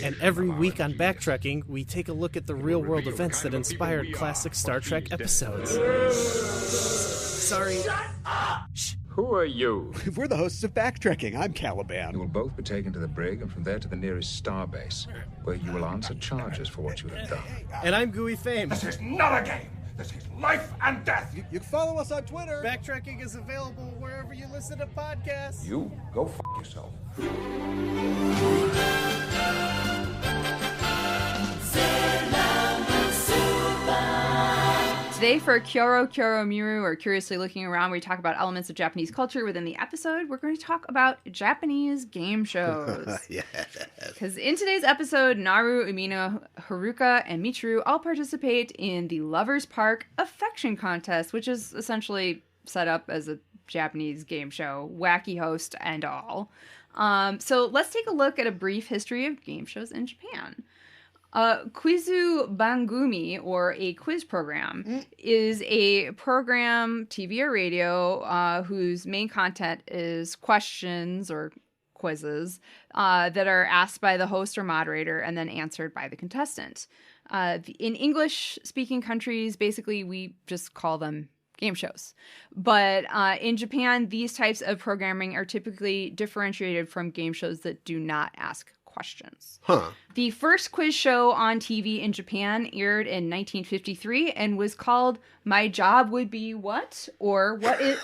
And every week on Backtracking, we take a look at the real-world events that inspired classic Star Trek episodes. Sorry. Shut up! Who are you? We're the hosts of Backtracking. I'm Caliban. You will both be taken to the brig and from there to the nearest starbase, where you will answer charges for what you have done. And I'm Gooey Fame. This is not a game. This is life and death. You can follow us on Twitter. Backtracking is available wherever you listen to podcasts. You go f*** yourself. Today for Kyoro Kyoro Miru, or Curiously Looking Around, where we talk about elements of Japanese culture within the episode, we're going to talk about Japanese game shows. Yes. Because in today's episode, Naru, Umino, Haruka, and Michiru all participate in the Lovers Park Affection Contest, which is essentially set up as a Japanese game show, wacky host and all. So let's take a look at a brief history of game shows in Japan. Quizu bangumi, or a quiz program, is a program, TV or radio, whose main content is questions or quizzes that are asked by the host or moderator and then answered by the contestant. In English-speaking countries, basically, we just call them game shows. But in Japan, these types of programming are typically differentiated from game shows that do not ask questions. Huh. The first quiz show on TV in Japan aired in 1953 and was called My Job Would Be What? Or What Is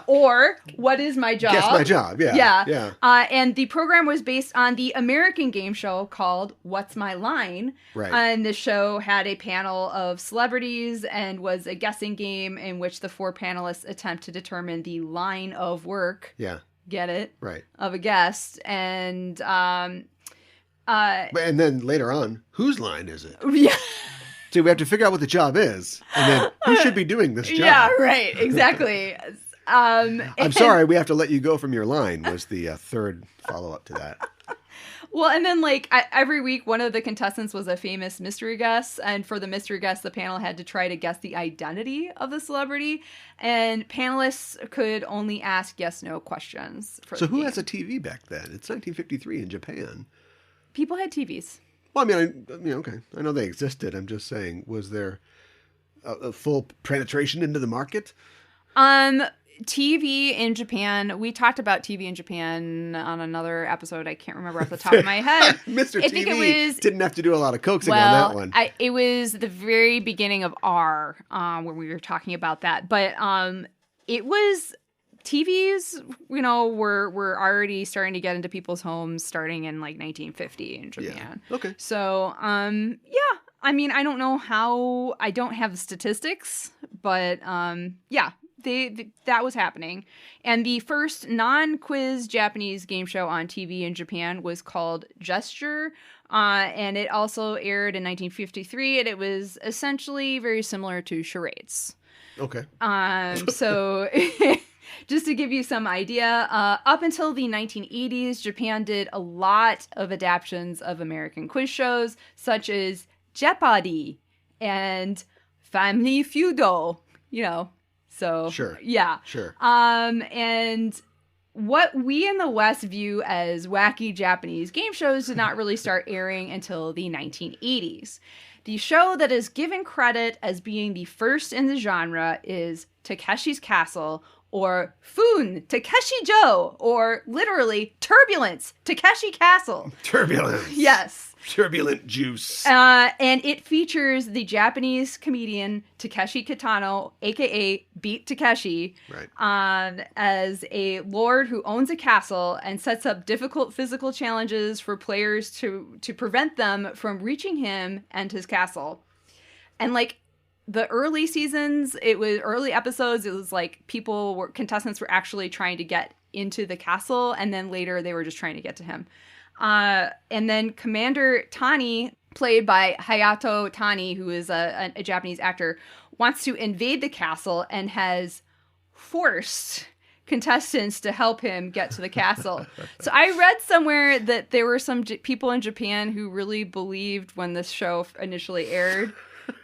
or What Is My Job? Guess My Job, yeah. Yeah. And the program was based on the American game show called What's My Line? Right. And the show had a panel of celebrities and was a guessing game in which the 4 panelists attempt to determine the line of work. Yeah. Get it? Right. Of a guest. And and then later on, whose line is it? yeah. So we have to figure out what the job is, and then who should be doing this job? Yeah, right. Exactly. I'm sorry, we have to let you go from your line was the third follow-up to that. Well, and then like every week, one of the contestants was a famous mystery guest. And for the mystery guest, the panel had to try to guess the identity of the celebrity. And panelists could only ask yes/no questions. So who has a TV back then? It's 1953 in Japan. People had TVs. Well, I mean, okay. I know they existed. I'm just saying, was there a full penetration into the market? TV in Japan, we talked about TV in Japan on another episode. I can't remember off the top of my head. Mr. I TV think it was, didn't have to do a lot of coaxing on that one. It was the very beginning of R when we were talking about that. But it was TVs, were already starting to get into people's homes starting in like 1950 in Japan. Yeah. Okay. So, yeah. I mean, I don't know how, I don't have statistics, but yeah. That was happening. And the first non-quiz Japanese game show on TV in Japan was called Gesture. And it also aired in 1953. And it was essentially very similar to charades. Okay. So just to give you some idea, up until the 1980s, Japan did a lot of adaptations of American quiz shows, such as Jeopardy and Family Feud, So, sure. Yeah. Sure. And what we in the West view as wacky Japanese game shows did not really start airing until the 1980s. The show that is given credit as being the first in the genre is Takeshi's Castle, or Fun Takeshi Joe, or literally Turbulence Takeshi Castle. Turbulence. Yes. Turbulent juice. And it features the Japanese comedian Takeshi Kitano, aka Beat Takeshi, right. As a lord who owns a castle and sets up difficult physical challenges for players to prevent them from reaching him and his castle. And like the early seasons, early episodes, it was like contestants were actually trying to get into the castle, and then later they were just trying to get to him. And then Commander Tani, played by Hayato Tani, who is a Japanese actor, wants to invade the castle and has forced contestants to help him get to the castle. So I read somewhere that there were some people in Japan who really believed when this show initially aired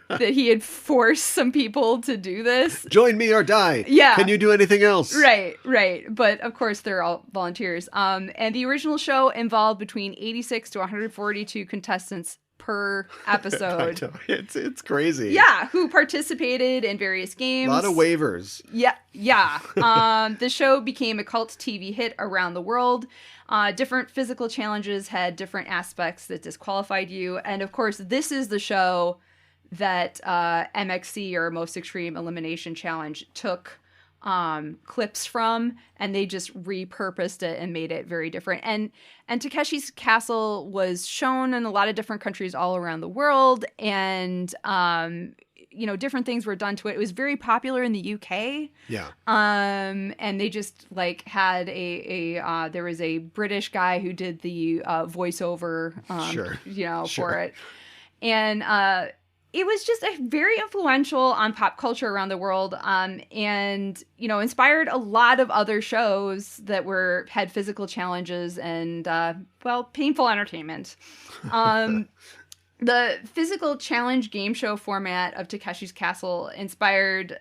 that he had forced some people to do this. Join me or die. Yeah. Can you do anything else? Right. But of course, they're all volunteers. And the original show involved between 86 to 142 contestants per episode. It's crazy. Yeah, who participated in various games. A lot of waivers. Yeah. The show became a cult TV hit around the world. Different physical challenges had different aspects that disqualified you. And of course, this is the show that MXC, or Most Extreme Elimination Challenge, took clips from, and they just repurposed it and made it very different. And Takeshi's Castle was shown in a lot of different countries all around the world, and different things were done to it. It was very popular in the UK. Yeah. And they just like had there was a British guy who did the voiceover for it. And it was just very influential on pop culture around the world, and inspired a lot of other shows that had physical challenges and painful entertainment. The physical challenge game show format of Takeshi's Castle inspired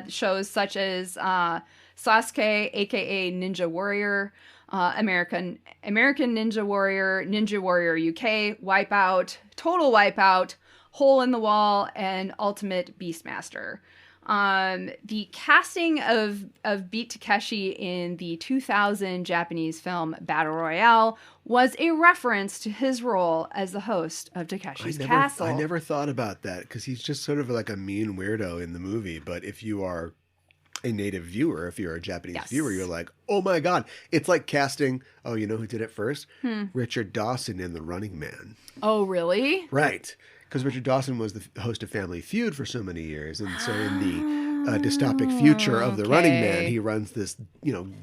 shows such as Sasuke, aka Ninja Warrior, American Ninja Warrior, Ninja Warrior UK, Wipeout, Total Wipeout, Hole in the Wall, and Ultimate Beastmaster. The casting of Beat Takeshi in the 2000 Japanese film Battle Royale was a reference to his role as the host of Takeshi's Castle. I never thought about that because he's just sort of like a mean weirdo in the movie. But if you are a native viewer, if you're a Japanese viewer, you're like, oh my God. It's like casting, oh, you know who did it first? Richard Dawson in The Running Man. Oh, really? Right. Because Richard Dawson was the host of Family Feud for so many years. And so in the dystopic future of The Running Man, he runs this,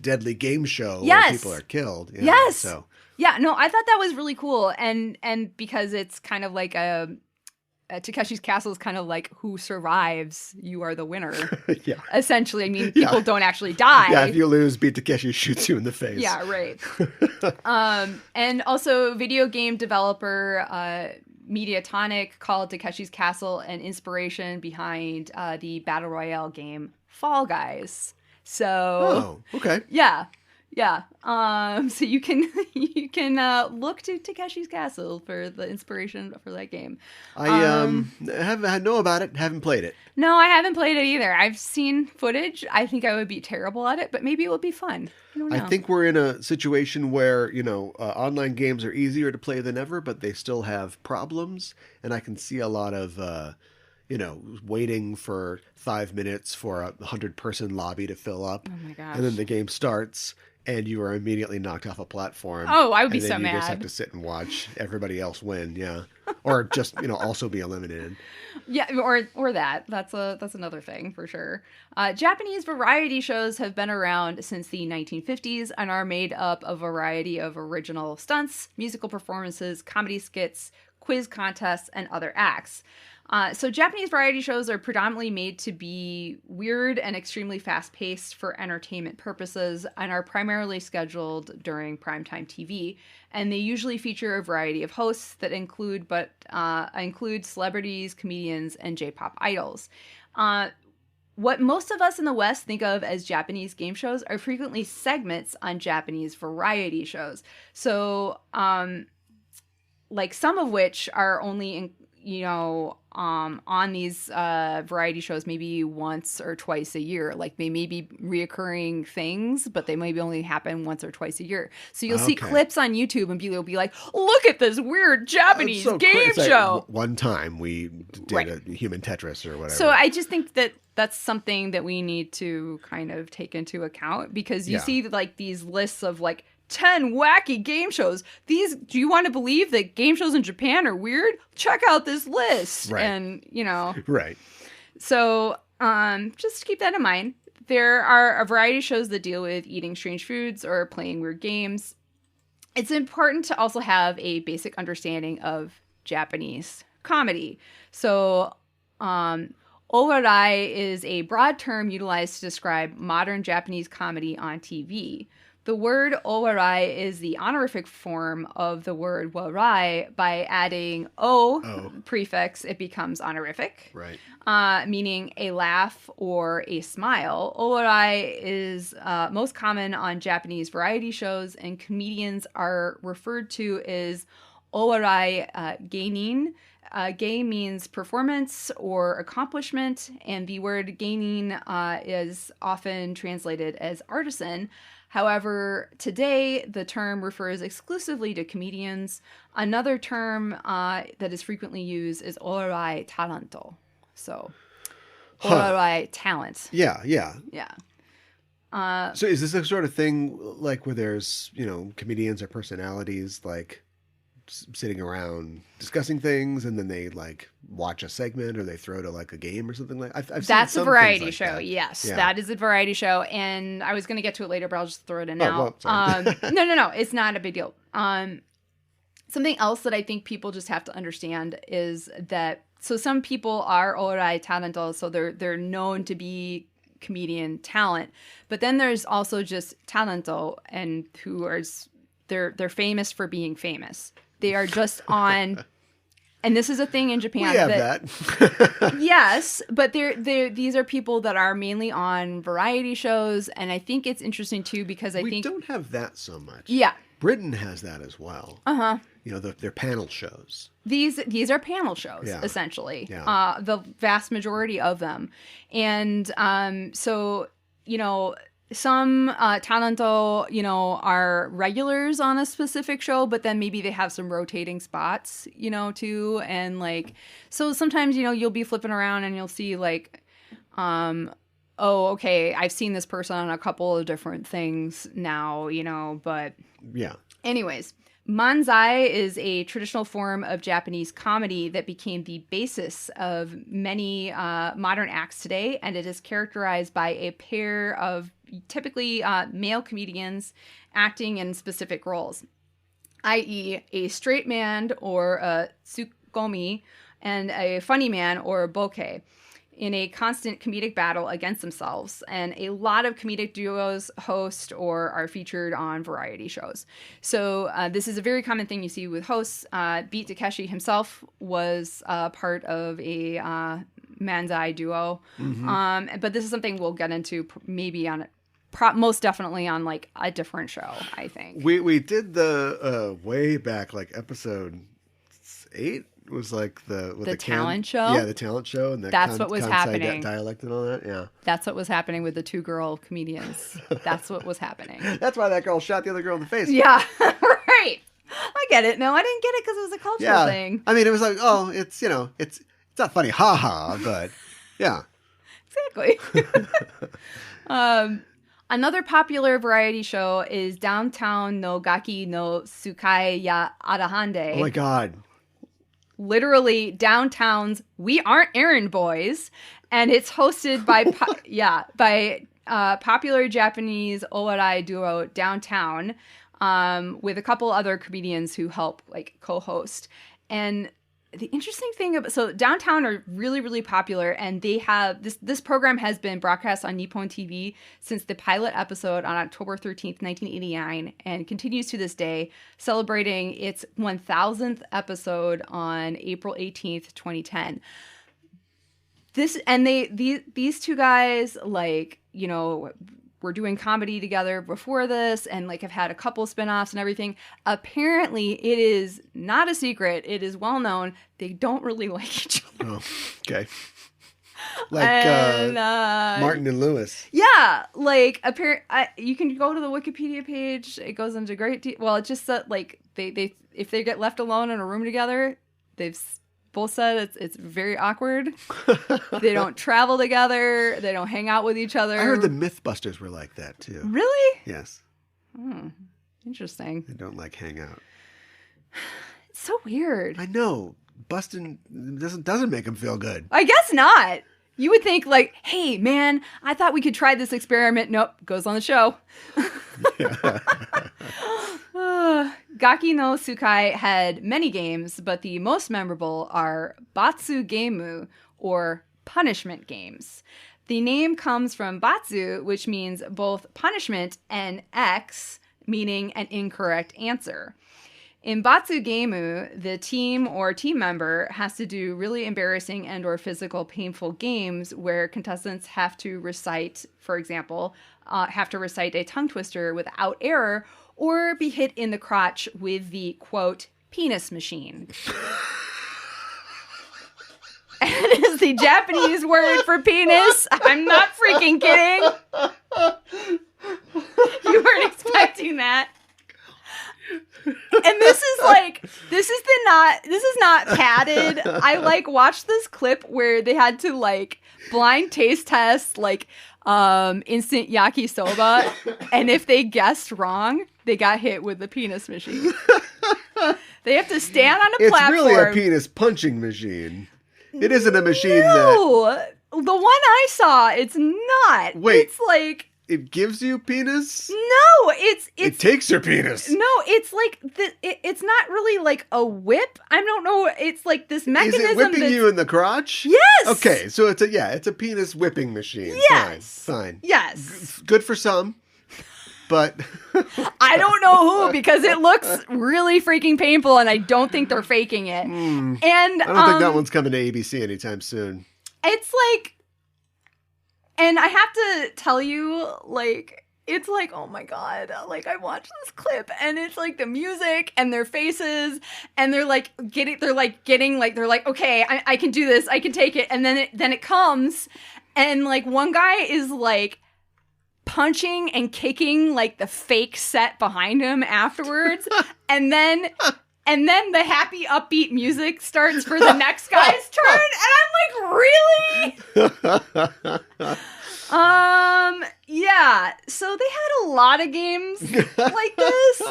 deadly game show where people are killed. Yes. So. Yeah, no, I thought that was really cool. And because it's kind of like Takeshi's Castle is kind of like who survives, you are the winner. Yeah. Essentially. I mean, people don't actually die. Yeah, if you lose, Beat Takeshi shoots you in the face. Yeah, right. And also video game developer Mediatonic called Takeshi's Castle an inspiration behind the Battle Royale game Fall Guys. So, okay. Yeah. So you can look to Takeshi's Castle for the inspiration for that game. I know about it, haven't played it. No, I haven't played it either. I've seen footage. I think I would be terrible at it, but maybe it would be fun. I don't know. I think we're in a situation where, online games are easier to play than ever, but they still have problems. And I can see a lot of, waiting for 5 minutes for a 100-person lobby to fill up. Oh my gosh. And then the game starts and you are immediately knocked off a platform. Oh, I would be so mad. You just mad. have to sit and watch everybody else win, yeah. Or just, also be eliminated. Yeah, or that. That's another thing for sure. Japanese variety shows have been around since the 1950s and are made up of a variety of original stunts, musical performances, comedy skits, quiz contests, and other acts. So Japanese variety shows are predominantly made to be weird and extremely fast-paced for entertainment purposes and are primarily scheduled during primetime TV. And they usually feature a variety of hosts that include celebrities, comedians, and J-pop idols. What most of us in the West think of as Japanese game shows are frequently segments on Japanese variety shows. So, like some of which are only on these variety shows maybe once or twice a year. Like they may be reoccurring things, but they maybe only happen once or twice a year. So you'll see clips on YouTube and people will be like, look at this weird Japanese game show. Like one time we did a Human Tetris or whatever. So I just think that that's something that we need to kind of take into account because you see like these lists of like 10 wacky game shows. Do you want to believe that game shows in Japan are weird? Check out this list. Right. And, Right. So, just keep that in mind. There are a variety of shows that deal with eating strange foods or playing weird games. It's important to also have a basic understanding of Japanese comedy. So, owarai is a broad term utilized to describe modern Japanese comedy on TV. The word owarai is the honorific form of the word warai. By adding o prefix, it becomes honorific, right? Meaning a laugh or a smile. Owarai is most common on Japanese variety shows, and comedians are referred to as owarai geinin. Gei means performance or accomplishment, and the word geinin is often translated as artisan. However, today, the term refers exclusively to comedians. Another term that is frequently used is owarai taranto. So, owarai talent. Yeah. Yeah. So is this the sort of thing like where there's, comedians or personalities like sitting around discussing things and then they like watch a segment or they throw to like a game or something like I've That's seen a variety like show. that. Yes, yeah. That is a variety show. And I was going to get to it later, but I'll just throw it in now. Well, sorry. No. It's not a big deal. Something else that I think people just have to understand is that, so some people are owarai talento, so they're known to be comedian talent, but then there's also just talento and they're famous for being famous. They are just on And this is a thing in Japan. We have that. Yes, but these are people that are mainly on variety shows, and I think it's interesting too because we don't have that so much. Yeah. Britain has that as well. Uh-huh. You know, their panel shows. These are panel shows, essentially. Yeah. The vast majority of them. And so, you know, some talento, you know, are regulars on a specific show, but then maybe they have some rotating spots, you know, too. And like, so sometimes, you know, you'll be flipping around and you'll see like, oh, okay, I've seen this person on a couple of different things now, you know, but yeah. Anyways, manzai is a traditional form of Japanese comedy that became the basis of many modern acts today, and it is characterized by a pair of typically male comedians acting in specific roles, i.e. a straight man or a tsukomi and a funny man or a bokeh, in a constant comedic battle against themselves. And a lot of comedic duos host or are featured on variety shows. So this is a very common thing you see with hosts. Beat Takeshi himself was part of a manzai duo. Mm-hmm. But this is something we'll get into maybe on most definitely on like a different show, I think. We did the way back, like episode 8. Was like the talent show. Yeah, the talent show, and that's what was happening. Dialect and all that. Yeah, that's what was happening with the 2 girl comedians. That's what was happening. That's why that girl shot the other girl in the face. Yeah, right. I get it. No, I didn't get it because it was a cultural thing. I mean, it was like, oh, it's, you know, it's not funny, haha, but yeah, exactly. Another popular variety show is Downtown no Gaki no Tsukai ya Arahande. Oh my god. Literally downtown's We Aren't Errand Boys, and it's hosted by popular Japanese owarai duo Downtown, with a couple other comedians who help like co-host. And the interesting thing about Downtown are really, really popular, and they have this program has been broadcast on Nippon TV since the pilot episode on October 13th, 1989, and continues to this day, celebrating its 1000th episode on April 18th, 2010. These 2 guys, like, you know, were doing comedy together before this and like have had a couple spinoffs and everything. Apparently, it is not a secret. It is well known. They don't really like each other. Oh, okay. Like Martin and Lewis. Yeah, like you can go to the Wikipedia page. It goes into great well, it's just that like they if they get left alone in a room together, they've both said it's very awkward. They don't travel together. They don't hang out with each other. I heard the Mythbusters were like that too. Really? Yes. Interesting. They don't like hang out. It's so weird. I know. Busting doesn't make them feel good. I guess not. You would think like, hey man, I thought we could try this experiment. Nope, goes on the show. Gaki no Tsukai had many games, but the most memorable are batsu gamu, or punishment games. The name comes from batsu, which means both punishment, and X, meaning an incorrect answer. In batsu gamu, the team or team member has to do really embarrassing and or physical painful games where contestants have to recite, for example, a tongue twister without error, or be hit in the crotch with the, quote, penis machine. It is the Japanese word for penis. I'm not freaking kidding. You weren't expecting that. And this is not padded. I like watched this clip where they had to like blind taste test like instant yakisoba, and if they guessed wrong, they got hit with the penis machine. They have to stand on a platform. It's really a penis punching machine. It isn't a machine that... The one I saw, it's not. Wait. It's like... It gives you penis? No, it's it takes your penis. No, it's like it's not really like a whip. I don't know. It's like this mechanism. Is it whipping you in the crotch? Yes. Okay, so it's a penis whipping machine. Yes. Fine. Yes. Good for some, but I don't know who, because it looks really freaking painful, and I don't think they're faking it. And I don't think that one's coming to ABC anytime soon. It's like, and I have to tell you, like, it's like, oh my God, like I watched this clip and it's like the music and their faces and they're like, okay, I can do this. I can take it. And then it comes and like one guy is like punching and kicking like the fake set behind him afterwards. and then the happy upbeat music starts for the next guy's turn. And I'm like, really? Yeah, so they had a lot of games like this.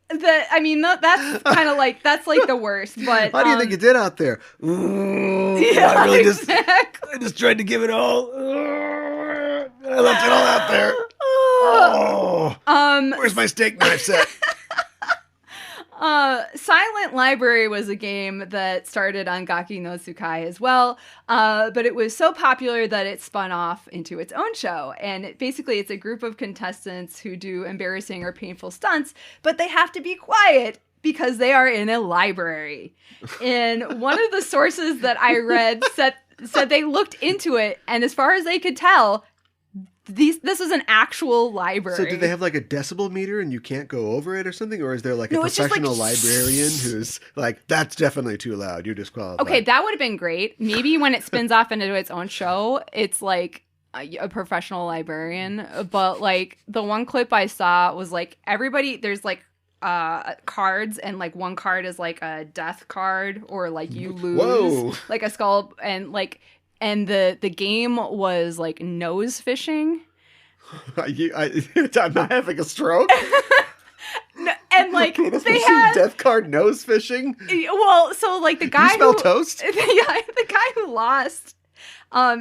That's kind of like, that's like the worst, but... How do you think you did out there? Yeah, I really exactly. I just tried to give it all. I left it all out there. Where's my steak knife set? Silent Library was a game that started on Gaki no Tsukai as well, but it was so popular that it spun off into its own show. And it's a group of contestants who do embarrassing or painful stunts, but they have to be quiet because they are in a library. And one of the sources that I read said they looked into it, and as far as they could tell, this was an actual library. So do they have like a decibel meter and you can't go over it or something? Or is there like a professional librarian who's like, that's definitely too loud, you're disqualified? Okay, that would have been great. Maybe when it spins off into its own show, it's like a professional librarian. But like the one clip I saw was like everybody, there's like cards, and like one card is like a death card, or like you lose like a skull, and like... And the game was like nose fishing. I'm not having a stroke. No, and like they had death card nose fishing. Well, so like the guy you smell toast. The guy who lost,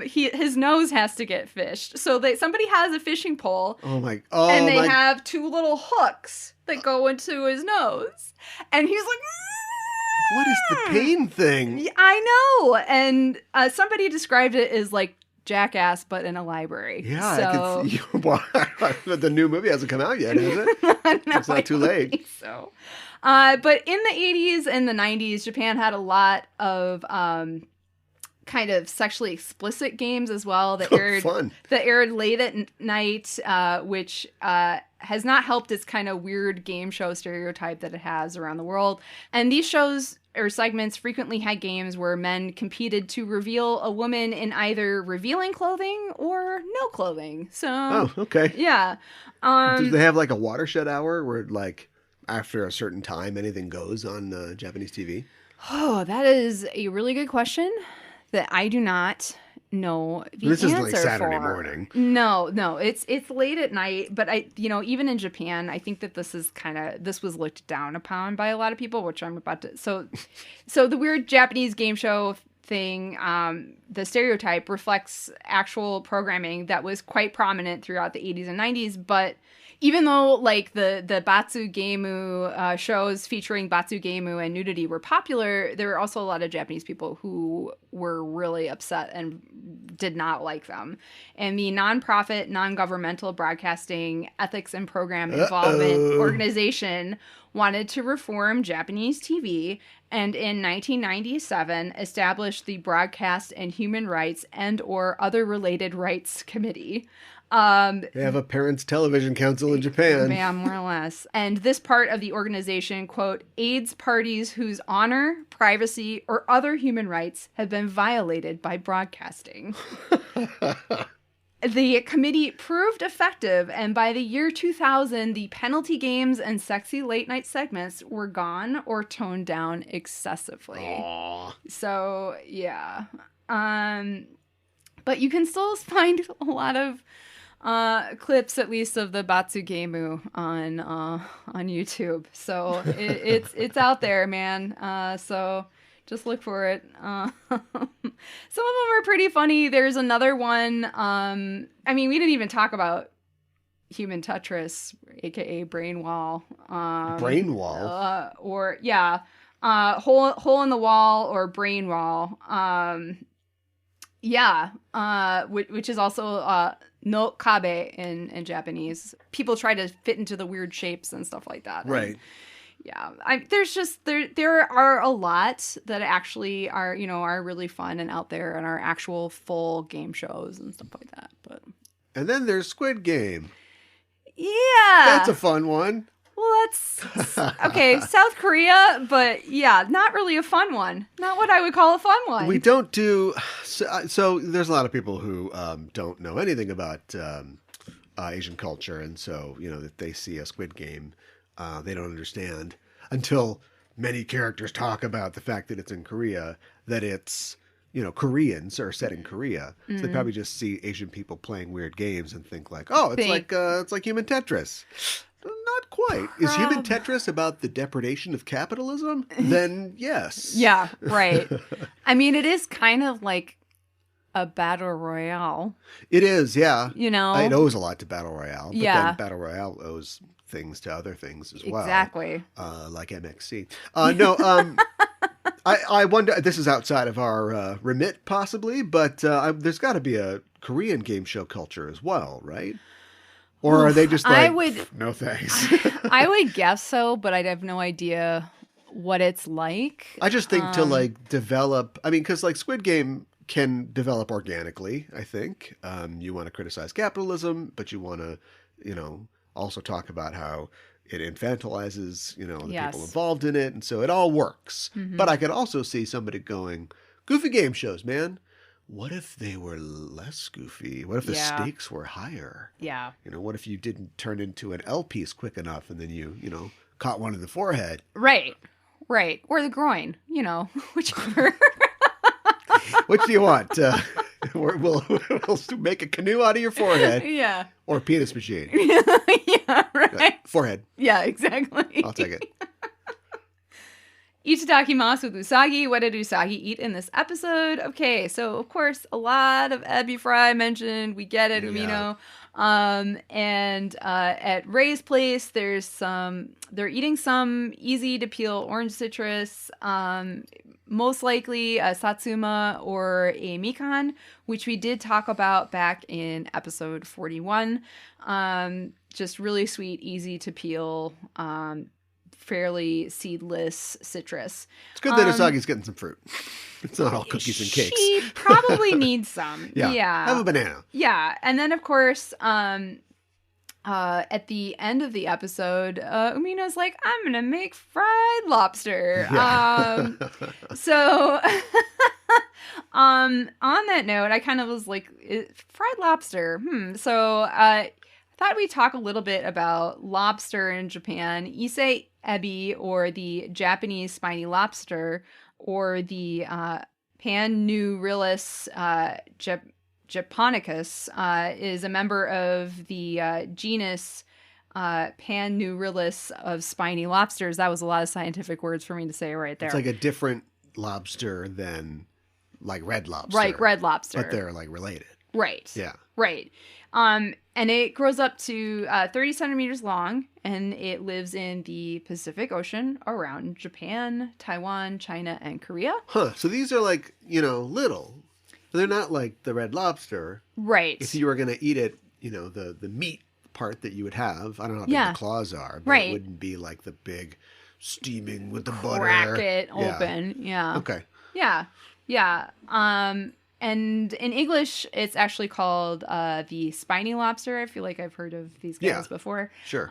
his nose has to get fished. So somebody has a fishing pole. And they have two little hooks that go into his nose, and he's like. What is the pain thing? I know. And somebody described it as like Jackass, but in a library. Yeah, so... I could see. The new movie hasn't come out yet, has it? No, it's not too late. So, but in the 80s and the 90s, Japan had a lot of kind of sexually explicit games as well that aired late at night, which has not helped its kind of weird game show stereotype that it has around the world. And these shows or segments frequently had games where men competed to reveal a woman in either revealing clothing or no clothing. So, okay. Yeah. Do they have like a watershed hour where like after a certain time anything goes on Japanese TV? Oh, that is a really good question that I do not know the this answer isn't like Saturday for. morning. No, it's late at night, but even in Japan, I think that this was looked down upon by a lot of people, which I'm about to. So the weird Japanese game show thing, the stereotype reflects actual programming that was quite prominent throughout the 80s and 90s, but even though like the batsu gamu shows featuring batsu gamu and nudity were popular, there were also a lot of Japanese people who were really upset and did not like them. And the nonprofit, non-governmental broadcasting ethics and program involvement organization wanted to reform Japanese TV, and in 1997 established the Broadcast and Human Rights and or Other Related Rights Committee. They have a Parents Television Council in Japan. Yeah, more or less. And this part of the organization, quote, aids parties whose honor, privacy, or other human rights have been violated by broadcasting. The committee proved effective, and by the year 2000, the penalty games and sexy late-night segments were gone or toned down excessively. Aww. So, yeah. But you can still find a lot of clips, at least, of the Batsu Gamu on YouTube. So it's out there, man. So just look for it. Some of them are pretty funny. There's another one. We didn't even talk about Human Tetris, aka Brain Wall. Brain Wall? Hole in the Wall or Brain Wall. Yeah, which is also no kabe in Japanese. People try to fit into the weird shapes and stuff like that. Right. And, yeah, there's just there are a lot that actually are are really fun and out there and are actual full game shows and stuff like that. But And then there's Squid Game. yeah, That's a fun one. well, that's okay. South Korea, but yeah, not really a fun one. Not what I would call a fun one. We don't do so. There's a lot of people who don't know anything about Asian culture, and so that they see a Squid Game, they don't understand until many characters talk about the fact that it's in Korea, that it's Koreans are set in Korea, so they probably just see Asian people playing weird games and think like, oh, it's like human Tetris. Not quite. Is human Tetris about the depredation of capitalism? Then yes. Yeah, right. I mean, it is kind of like a battle royale. It is, yeah. It owes a lot to Battle Royale, but Yeah. then Battle Royale owes things to other things as well. Exactly. Like MXC. I wonder, this is outside of our remit possibly, but there's got to be a Korean game show culture as well, right? Or are they just like, no thanks? I would guess so, but I'd have no idea what it's like. I just think to like develop, because like Squid Game can develop organically, I think. You want to criticize capitalism, but you want to, also talk about how it infantilizes, the people involved in it. And so it all works. Mm-hmm. But I could also see somebody going, goofy game shows, man. What if they were less goofy? What if the stakes were higher? Yeah. What if you didn't turn into an L piece quick enough and then you caught one in the forehead? Right. Or the groin, whichever. Which do you want? We'll make a canoe out of your forehead. Yeah. Or a penis machine. Yeah, right. Forehead. Yeah, exactly. I'll take it. Itadakimasu with Usagi. What did Usagi eat in this episode? Okay, so of course, a lot of ebi fry mentioned. We get it, Umino. And at Ray's place, they're eating some easy to peel orange citrus, most likely a satsuma or a mikan, which we did talk about back in episode 41. Just really sweet, easy to peel, fairly seedless citrus. It's good that Usagi's getting some fruit. It's not all cookies and cakes. She probably needs some. Yeah. Have a banana. Yeah. And then, of course, at the end of the episode, Umino's like, I'm going to make fried lobster. Yeah. So on that note, I kind of was like, fried lobster. So I thought we'd talk a little bit about lobster in Japan. Ise-ebi, or the Japanese spiny lobster, or the Panurillus japonicus, is a member of the genus Panurillus of spiny lobsters. That was a lot of scientific words for me to say right there. It's like a different lobster than like red lobster. Right, red lobster. But they're like related. Right. Yeah. Right. And it grows up to 30 centimeters long, and it lives in the Pacific Ocean around Japan, Taiwan, China, and Korea. Huh. So these are like, little. They're not like the red lobster. Right. If you were going to eat it, the meat part that you would have, I don't know how big the claws are, but it wouldn't be like the big steaming with the butter. Crack it open. Yeah. Okay. Yeah. Yeah. And in English, it's actually called the spiny lobster. I feel like I've heard of these guys before. Sure.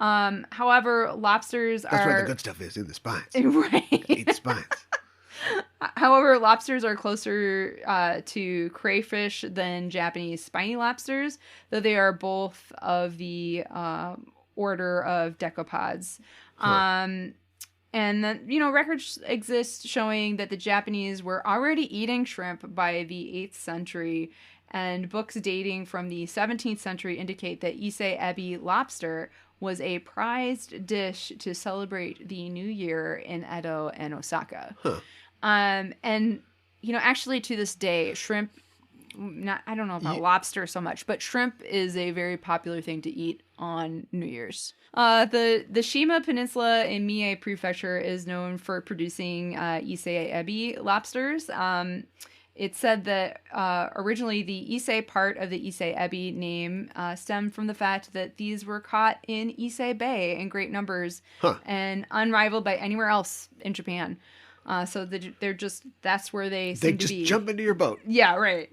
However, lobsters That's where the good stuff is, in the spines. Right. Eat the spines. However, lobsters are closer to crayfish than Japanese spiny lobsters, though they are both of the order of decapods. Huh. And then, records exist showing that the Japanese were already eating shrimp by the 8th century, and books dating from the 17th century indicate that ise-ebi lobster was a prized dish to celebrate the new year in Edo and Osaka. Huh. And, actually to this day, shrimp, I don't know about lobster so much, but shrimp is a very popular thing to eat on New Year's. The Shima Peninsula in Mie Prefecture is known for producing ise-ebi lobsters. it said that originally the ise part of the ise-ebi name stemmed from the fact that these were caught in Ise Bay in great numbers and unrivaled by anywhere else in Japan. So they're just, that's where they seem to be. They just jump into your boat. Yeah, right.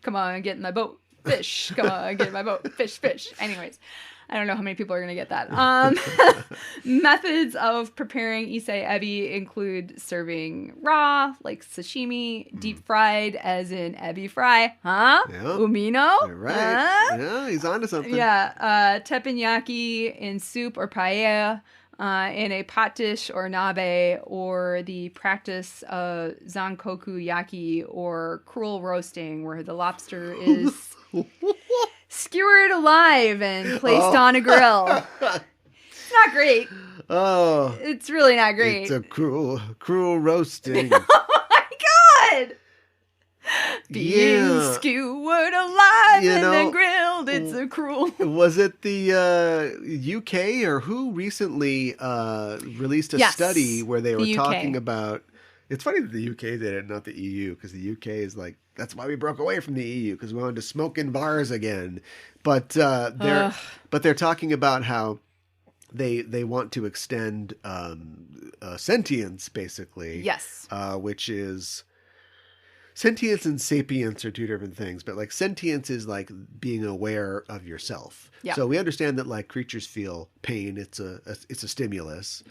Come on, get in my boat. Fish. Come on, get in my boat. Fish, fish. Anyways, I don't know how many people are going to get that. Methods of preparing ise-ebi include serving raw, like sashimi, deep fried, as in ebi fry. Huh? Yeah. Umino? You're right. Huh? Yeah, he's onto something. Yeah. Teppanyaki in soup or paella. In a pot dish or nabe, or the practice of zankoku yaki, or cruel roasting, where the lobster is skewered alive and placed on a grill. It's not great. Oh. It's really not great. It's a cruel roasting. Oh my god! Being skewered alive and then grilled, it's a cruel... Was it the UK or who recently released a study where they were talking about... It's funny that the UK did it, not the EU, because the UK is like, that's why we broke away from the EU, because we wanted to smoke in bars again. But they're talking about how they want to extend sentience, basically. Yes. Which is... Sentience and sapience are two different things, but like sentience is like being aware of yourself. Yeah. So we understand that like creatures feel pain. It's a stimulus.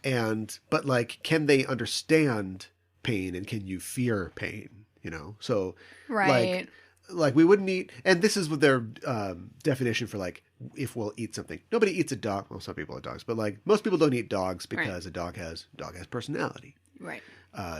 Yes. But like, can they understand pain and can you fear pain? You know? So right. Like we wouldn't eat, and this is what their definition for like, if we'll eat something. Nobody eats a dog. Well, some people eat dogs, but like most people don't eat dogs because a dog has personality. Right.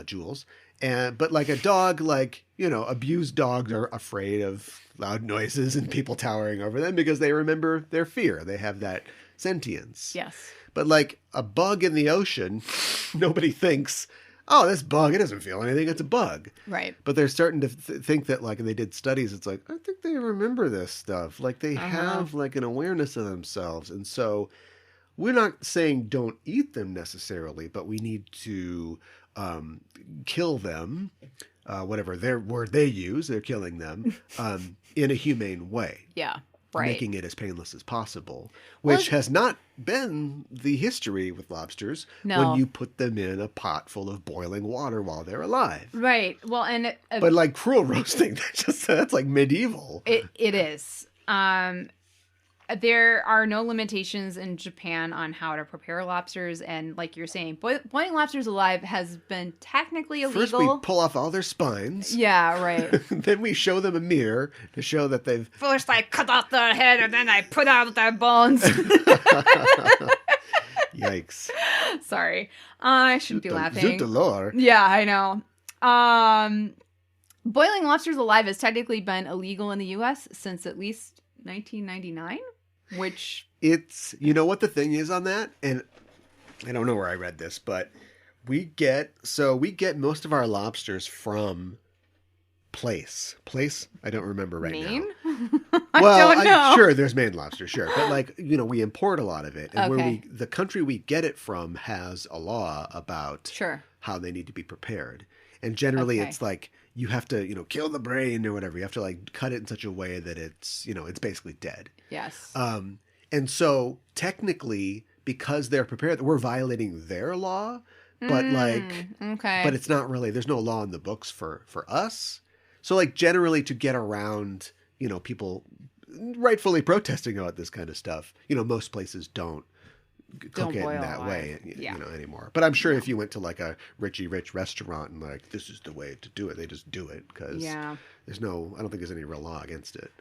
Jules. But like a dog, like, you know, abused dogs are afraid of loud noises and people towering over them because they remember their fear. They have that sentience. Yes. But like a bug in the ocean, nobody thinks, oh, this bug, it doesn't feel anything. It's a bug. Right. But they're starting to think that, like, and they did studies, it's like, I think they remember this stuff. Like they have like an awareness of themselves. And so we're not saying don't eat them necessarily, but we need to kill them, whatever their word they use, they're killing them, in a humane way. Yeah, right. Making it as painless as possible, which has not been the history with lobsters when you put them in a pot full of boiling water while they're alive. Right. Well, and... but like cruel roasting, that's like medieval. It is. There are no limitations in Japan on how to prepare lobsters, and like you're saying, boiling lobsters alive has been technically illegal. First we pull off all their spines. Yeah, right. Then we show them a mirror to show that they've... First I cut off their head, and then I put out their bones. Yikes. Sorry. I shouldn't be laughing. Zut de lore. Yeah, I know. Boiling lobsters alive has technically been illegal in the U.S. since at least 1999, which... It's, you know what the thing is on that? And I don't know where I read this, but we get most of our lobsters from place. I don't remember right Maine? Now. Well, I don't know. Sure, there's Maine lobster, sure. But like, you know, we import a lot of it. And the country we get it from has a law about how they need to be prepared. And generally it's like, you have to, you know, kill the brain or whatever. You have to like cut it in such a way that it's, you know, it's basically dead. Yes. And so technically, because they're prepared, we're violating their law, but but it's not really, there's no law in the books for us. So like generally to get around, you know, people rightfully protesting about this kind of stuff, you know, most places don't cook it in that way, you know, anymore. But I'm sure if you went to like a rich restaurant and like, this is the way to do it, they just do it because there's no, I don't think there's any real law against it.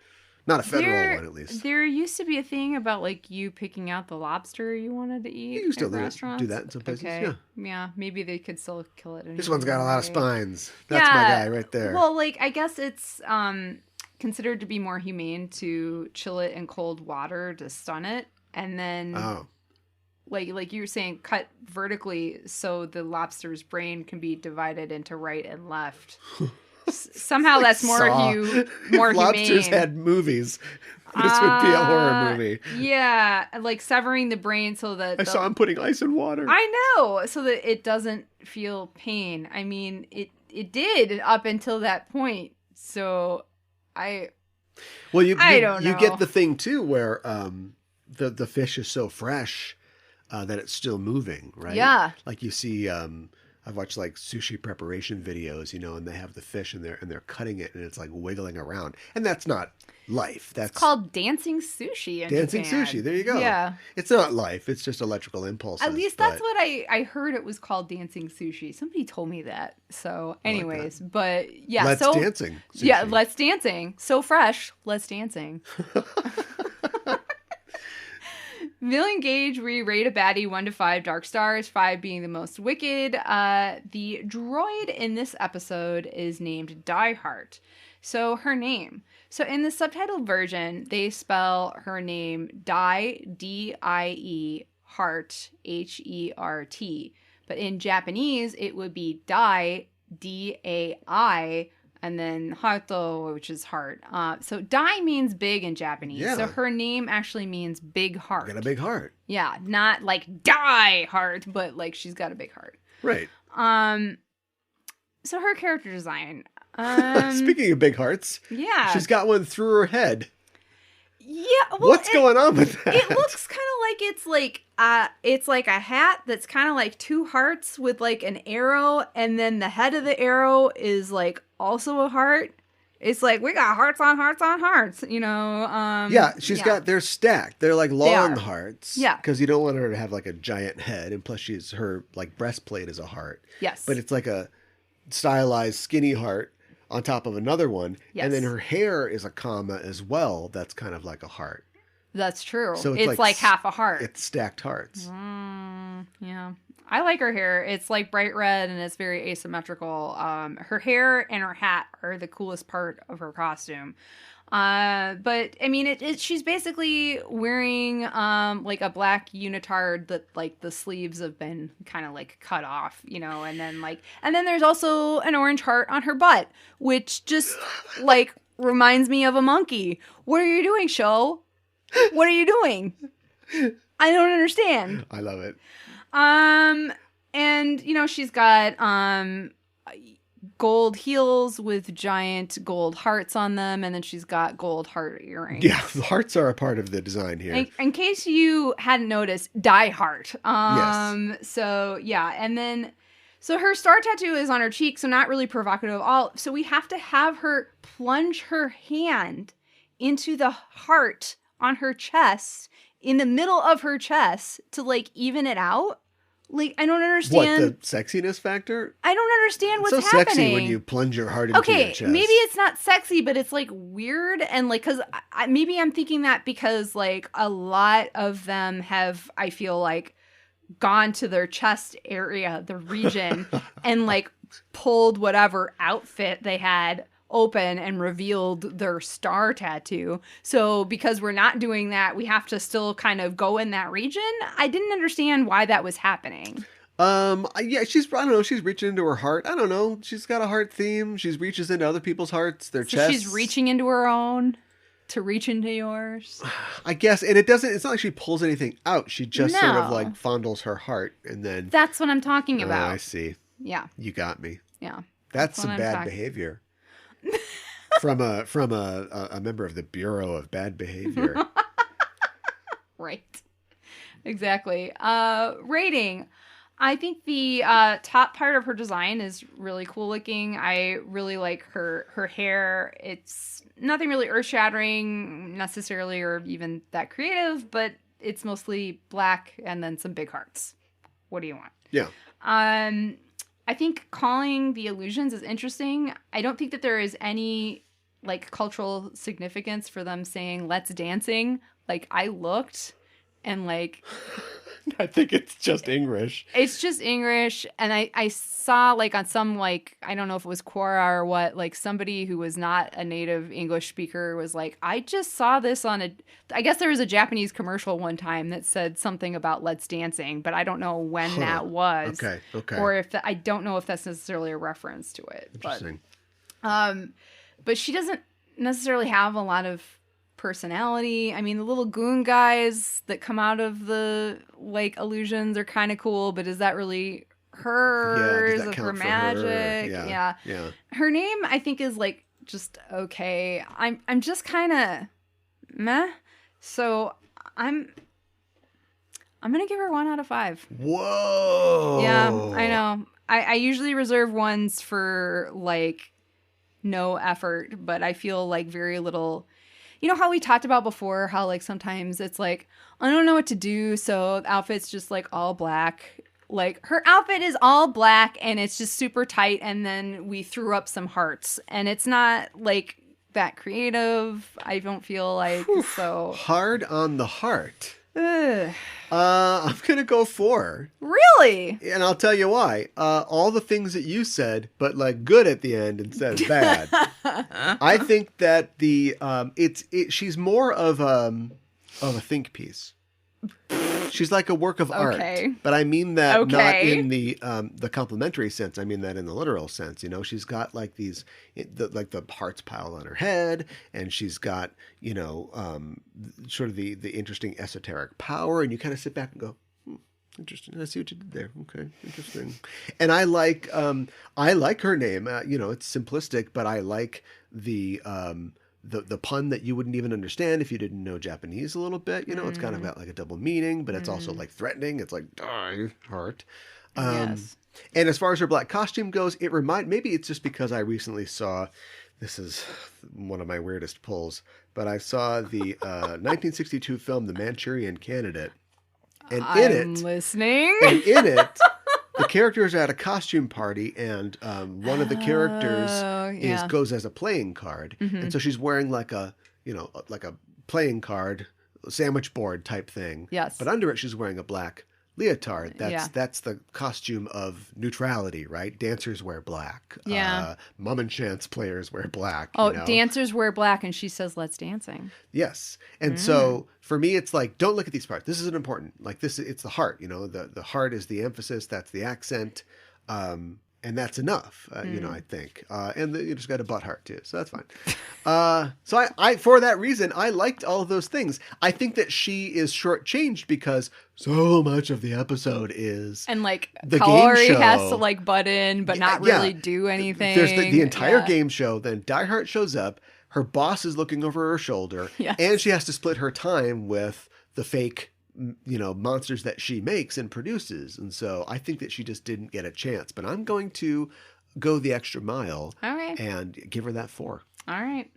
Not a federal one, at least. There used to be a thing about like you picking out the lobster you wanted to eat. You still do that in some places. Okay. Yeah, maybe they could still kill it. This one's got a lot of spines. That's my guy right there. Well, like I guess it's considered to be more humane to chill it in cold water to stun it, and then like you were saying, cut vertically so the lobster's brain can be divided into right and left. Somehow like that's more humane. Lobsters had movies. This would be a horror movie. Yeah, like severing the brain so that... I saw him putting ice in water. I know, so that it doesn't feel pain. I mean, it did up until that point. So I Well, you don't know. You get the thing too where the fish is so fresh that it's still moving, right? Yeah. Like you see, I've watched like sushi preparation videos, and they have the fish and they're cutting it and it's like wiggling around, and that's not life. That's It's called dancing sushi in dancing Japan. sushi. There you go. Yeah. It's not life. It's just electrical impulses. At least that's what I heard it was called, dancing sushi. Somebody told me that. So anyways, but yeah. Let's so dancing sushi. Yeah, let's dancing. So fresh. Let's dancing. Villain gauge, we rate a baddie 1 to 5 dark stars, 5 being the most wicked. The droid in this episode is named Dysart. So her name. So in the subtitled version, they spell her name D-I-E, heart, H-E-R-T. But in Japanese, it would be Dai, D-A-I, and then Hato, which is heart. So Dai means big in Japanese. Yeah. So her name actually means big heart. Got a big heart. Yeah, not like Die heart, but like she's got a big heart. Right. So her character design. Speaking of big hearts, Yeah. she's got one through her head. Yeah. Well, What's going on with that? It looks kind of like it's like a hat that's kind of like 2 hearts with like an arrow, and then the head of the arrow is like also a heart. It's like we got hearts on hearts on hearts, Yeah, they're stacked. They're like long hearts. Yeah. Because you don't want her to have like a giant head, and plus her like breastplate is a heart. Yes. But it's like a stylized skinny heart on top of another one. Yes. And then her hair is a comma as well. That's kind of like a heart. That's true. So it's like half a heart. It's stacked hearts. Yeah. I like her hair. It's like bright red and it's very asymmetrical. Her hair and her hat are the coolest part of her costume. But I mean, she's basically wearing like a black unitard that like the sleeves have been kind of like cut off, and then there's also an orange heart on her butt, which just like reminds me of a monkey. What are you doing, show? What are you doing? I don't understand. I love it. And she's got gold heels with giant gold hearts on them, and then she's got gold heart earrings. Yeah, the hearts are a part of the design here. In case you hadn't noticed, Die Heart. Yes. So yeah, and then so her star tattoo is on her cheek, so not really provocative at all. So we have to have her plunge her hand into the heart on her chest, in the middle of her chest, to like even it out. Like, I don't understand. What, the sexiness factor? I don't understand what's it's so happening. sexy when you plunge your heart into your chest. Maybe it's not sexy, but it's like weird. And like, because maybe I'm thinking that because like a lot of them have, I feel like, gone to their chest area, the region, and like pulled whatever outfit they had open and revealed their star tattoo. So because we're not doing that, we have to still kind of go in that region. I didn't understand why that was happening. Yeah, I don't know, she's reaching into her heart. I don't know. She's got a heart theme. She reaches into other people's hearts, their chests. She's reaching into her own to reach into yours. I guess, and it's not like she pulls anything out. She just sort of like fondles her heart, and then that's what I'm talking about. I see. Yeah. You got me. Yeah. That's some bad behavior. from a member of the Bureau of Bad Behavior. Right. Exactly. Rating. I think the top part of her design is really cool looking. I really like her hair. It's nothing really earth-shattering necessarily or even that creative, but it's mostly black and then some big hearts. What do you want? Yeah. I think calling the illusions is interesting. I don't think that there is any like cultural significance for them saying let's dancing. Like I looked and like I think it's just English. It's just English, and I saw like on some like I don't know if it was Quora or what, like somebody who was not a native English speaker was like, I just saw this on I guess there was a Japanese commercial one time that said something about Let's Dancing, but I don't know when that was. Okay. Or if I don't know if that's necessarily a reference to it. Interesting. But she doesn't necessarily have a lot of personality. I mean, the little goon guys that come out of the like illusions are kind of cool, but is that really hers, does that of count her for magic. her? Yeah. Her name, I think, is like just okay. I'm just kind of meh. So I'm gonna give her 1 out of 5. Whoa. Yeah, I know. I usually reserve ones for like no effort, but I feel like very little. You know how we talked about before, how like sometimes it's like, I don't know what to do, so the outfit's just like all black. Like her outfit is all black and it's just super tight, and then we threw up some hearts, and it's not like that creative. I don't feel like so hard on the heart. Ugh. I'm gonna go 4. Really? And I'll tell you why. All the things that you said, but like good at the end instead of bad. I think that she's more of a think piece. She's like a work of art, but I mean that not in the complimentary sense. I mean that in the literal sense. You know, she's got like these, like the hearts piled on her head, and she's got sort of the interesting esoteric power, and you kind of sit back and go, interesting. I see what you did there. Okay, interesting. And I like her name. It's simplistic, but I like the pun that you wouldn't even understand if you didn't know Japanese a little bit. It's kind of got like a double meaning, but it's also like threatening. It's like, die, heart. Yes. And as far as her black costume goes, maybe it's just because I recently saw, this is one of my weirdest pulls, but I saw the 1962 film, The Manchurian Candidate. And I'm listening. And in it, the characters are at a costume party, and one of the characters goes as a playing card, and so she's wearing like a playing card sandwich board type thing. Yes. But under it, she's wearing a black leotard. That's the costume of neutrality, right? Dancers wear black. Yeah. Mum and chance players wear black. Oh, dancers wear black, and she says, "Let's dancing." Yes. And so for me, it's like, don't look at these parts. This isn't important. Like this, it's the heart, the heart is the emphasis. That's the accent. And that's enough, I think. And you just got a butt heart too. So that's fine. So I, for that reason, I liked all of those things. I think that she is shortchanged because so much of the episode is, and like the Kaori game show has to like butt in, but not really do anything. There's the entire game show. Then Dysart shows up. Her boss is looking over her shoulder, and she has to split her time with the fake monsters that she makes and produces. And so I think that she just didn't get a chance, but I'm going to go the extra mile and give her that 4. All right.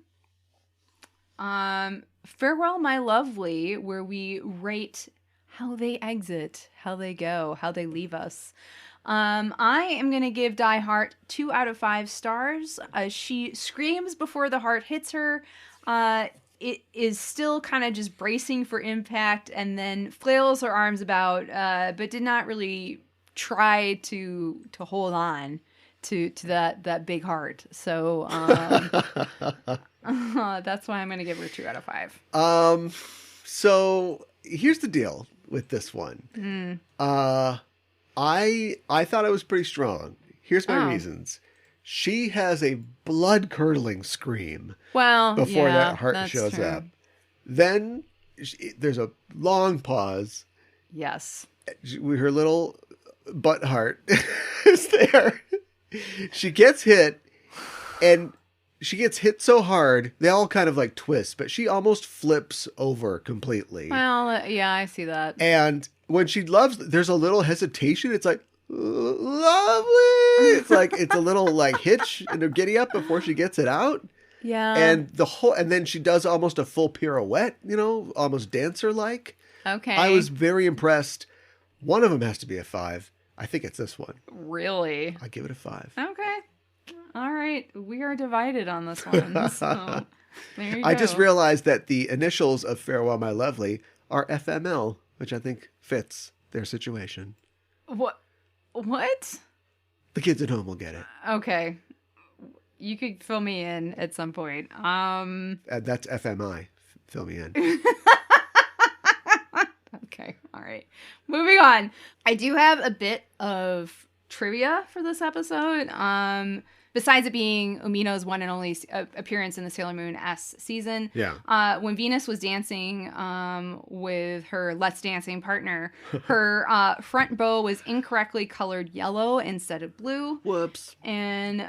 Farewell, My Lovely, where we rate how they exit, how they go, how they leave us. I am going to give Die Heart 2 out of 5 stars. She screams before the heart hits her. It is still kind of just bracing for impact, and then flails her arms about, but did not really try to hold on to that big heart. So that's why I'm going to give her 2 out of 5. So here's the deal with this one. I thought it was pretty strong. Here's my reasons. She has a blood-curdling scream before that heart shows up. Then there's a long pause. Yes. Her little butt heart is there. She gets hit, and she gets hit so hard, they all kind of like twist, but she almost flips over completely. Well, yeah, I see that. And when she loves, there's a little hesitation. It's like, lovely. It's like, it's a little like hitch and a giddy up before she gets it out. Yeah. And and then she does almost a full pirouette, almost dancer like. Okay. I was very impressed. One of them has to be a 5. I think it's this one. Really? I give it a 5. Okay. All right. We are divided on this one. So there you go. I just realized that the initials of Farewell, My Lovely are FML, which I think fits their situation. What? The kids at home will get it. Okay. You could fill me in at some point. That's FMI. Fill me in. Okay. All right. Moving on. I do have a bit of trivia for this episode. besides it being Umino's one and only appearance in the Sailor Moon S season, when Venus was dancing with her Let's Dancing partner, her front bow was incorrectly colored yellow instead of blue. Whoops. And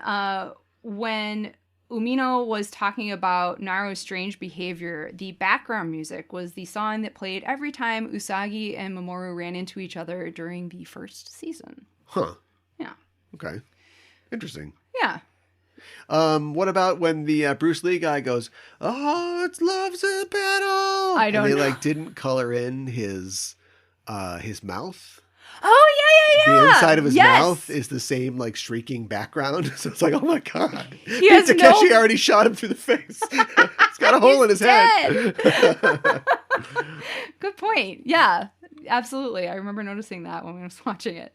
when Umino was talking about Naru's strange behavior, the background music was the song that played every time Usagi and Mamoru ran into each other during the first season. Huh. Yeah. Okay. Interesting. Yeah. What about when the Bruce Lee guy goes, "Oh, it's love's a battle"? I don't know. They didn't color in his mouth. Oh, yeah. The inside of his mouth is the same shrieking background. So it's oh my god. Takeshi already shot him through the face. He's got a hole in his head. Good point. Yeah, absolutely. I remember noticing that when I was watching it.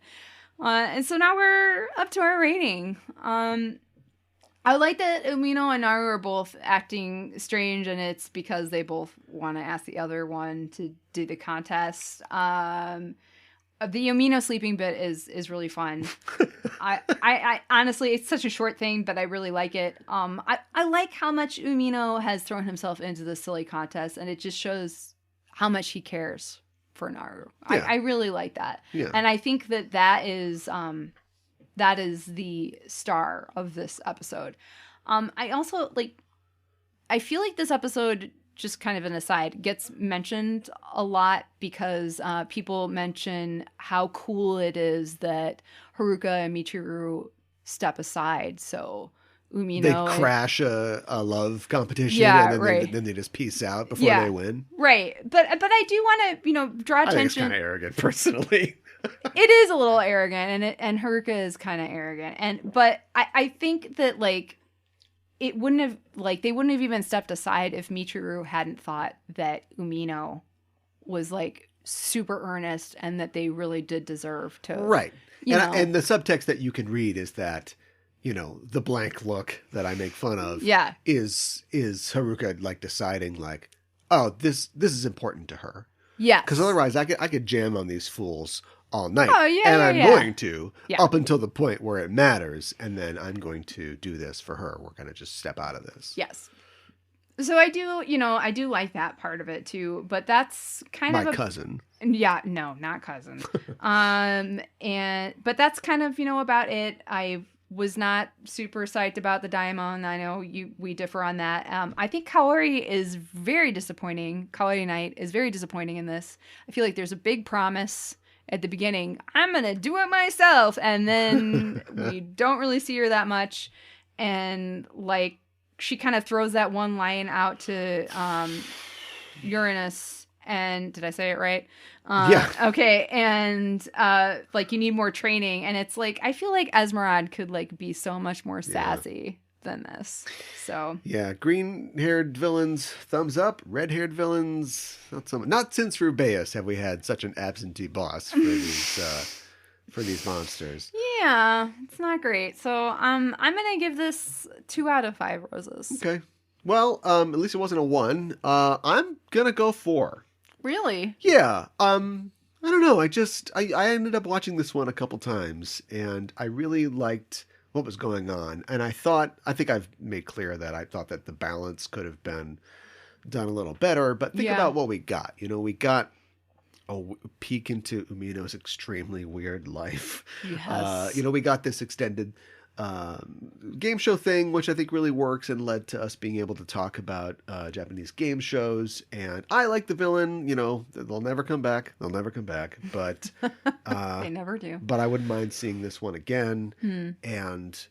And so now we're up to our rating. I like that Umino and Naru are both acting strange, and it's because they both want to ask the other one to do the contest. The Umino sleeping bit is really fun. I honestly, it's such a short thing, but I really like it. I like how much Umino has thrown himself into this silly contest, and it just shows how much he cares for Naru. Yeah. I really like that. Yeah. And I think that is the star of this episode. I also I feel like this episode, just kind of an aside, gets mentioned a lot because people mention how cool it is that Haruka and Michiru step aside. So Umino, they crash a love competition, and then they just peace out before they win. Right. But I do want to draw attention. I think it's kind of arrogant, personally. It is a little arrogant, and Haruka is kind of arrogant, but I think that it wouldn't have they wouldn't have even stepped aside if Michiru hadn't thought that Umino was super earnest and that they really did deserve to. Right. And the subtext that you can read is that, the blank look that I make fun of is Haruka deciding oh, this is important to her. Yeah. Because otherwise I could jam on these fools all night. Oh, yeah, and I'm going to up until the point where it matters, and then I'm going to do this for her. We're going to just step out of this. Yes. So I do like that part of it too, but that's kind of my cousin. Yeah, no, not cousin. But that's kind of, about it. I was not super psyched about the Daimon. I know we differ on that. I think Kaori is very disappointing. Kaori Knight is very disappointing in this. I feel like there's a big promise at the beginning. I'm going to do it myself. And then we don't really see her that much. And she kind of throws that one line out to Uranus. And did I say it right? Yeah. Okay. And you need more training. And it's I feel like Esmeralda could be so much more sassy than this. So yeah, green-haired villains, thumbs up. Red-haired villains, not so much. Not since Rubeus have we had such an absentee boss for these monsters. Yeah, it's not great. So I'm gonna give this 2 out of 5 roses. Okay. Well, at least it wasn't a 1. I'm gonna go 4. Really? Yeah. I don't know. I ended up watching this one a couple times, and I really liked what was going on. And I think I've made clear that I thought that the balance could have been done a little better, but think about what we got. We got a peek into Umino's extremely weird life. Yes. We got this extended game show thing, which I think really works and led to us being able to talk about Japanese game shows. And I like the villain. They'll never come back. But they never do. But I wouldn't mind seeing this one again. And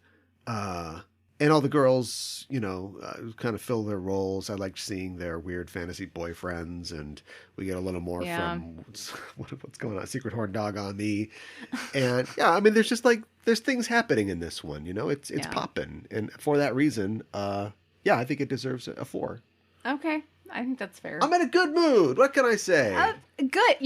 all the girls, kind of fill their roles. I liked seeing their weird fantasy boyfriends, and we get a little more from what's going on, Secret Horndog on me. And there's just there's things happening in this one, it's popping. And for that reason, I think it deserves a 4. Okay. I think that's fair. I'm in a good mood. What can I say? Good.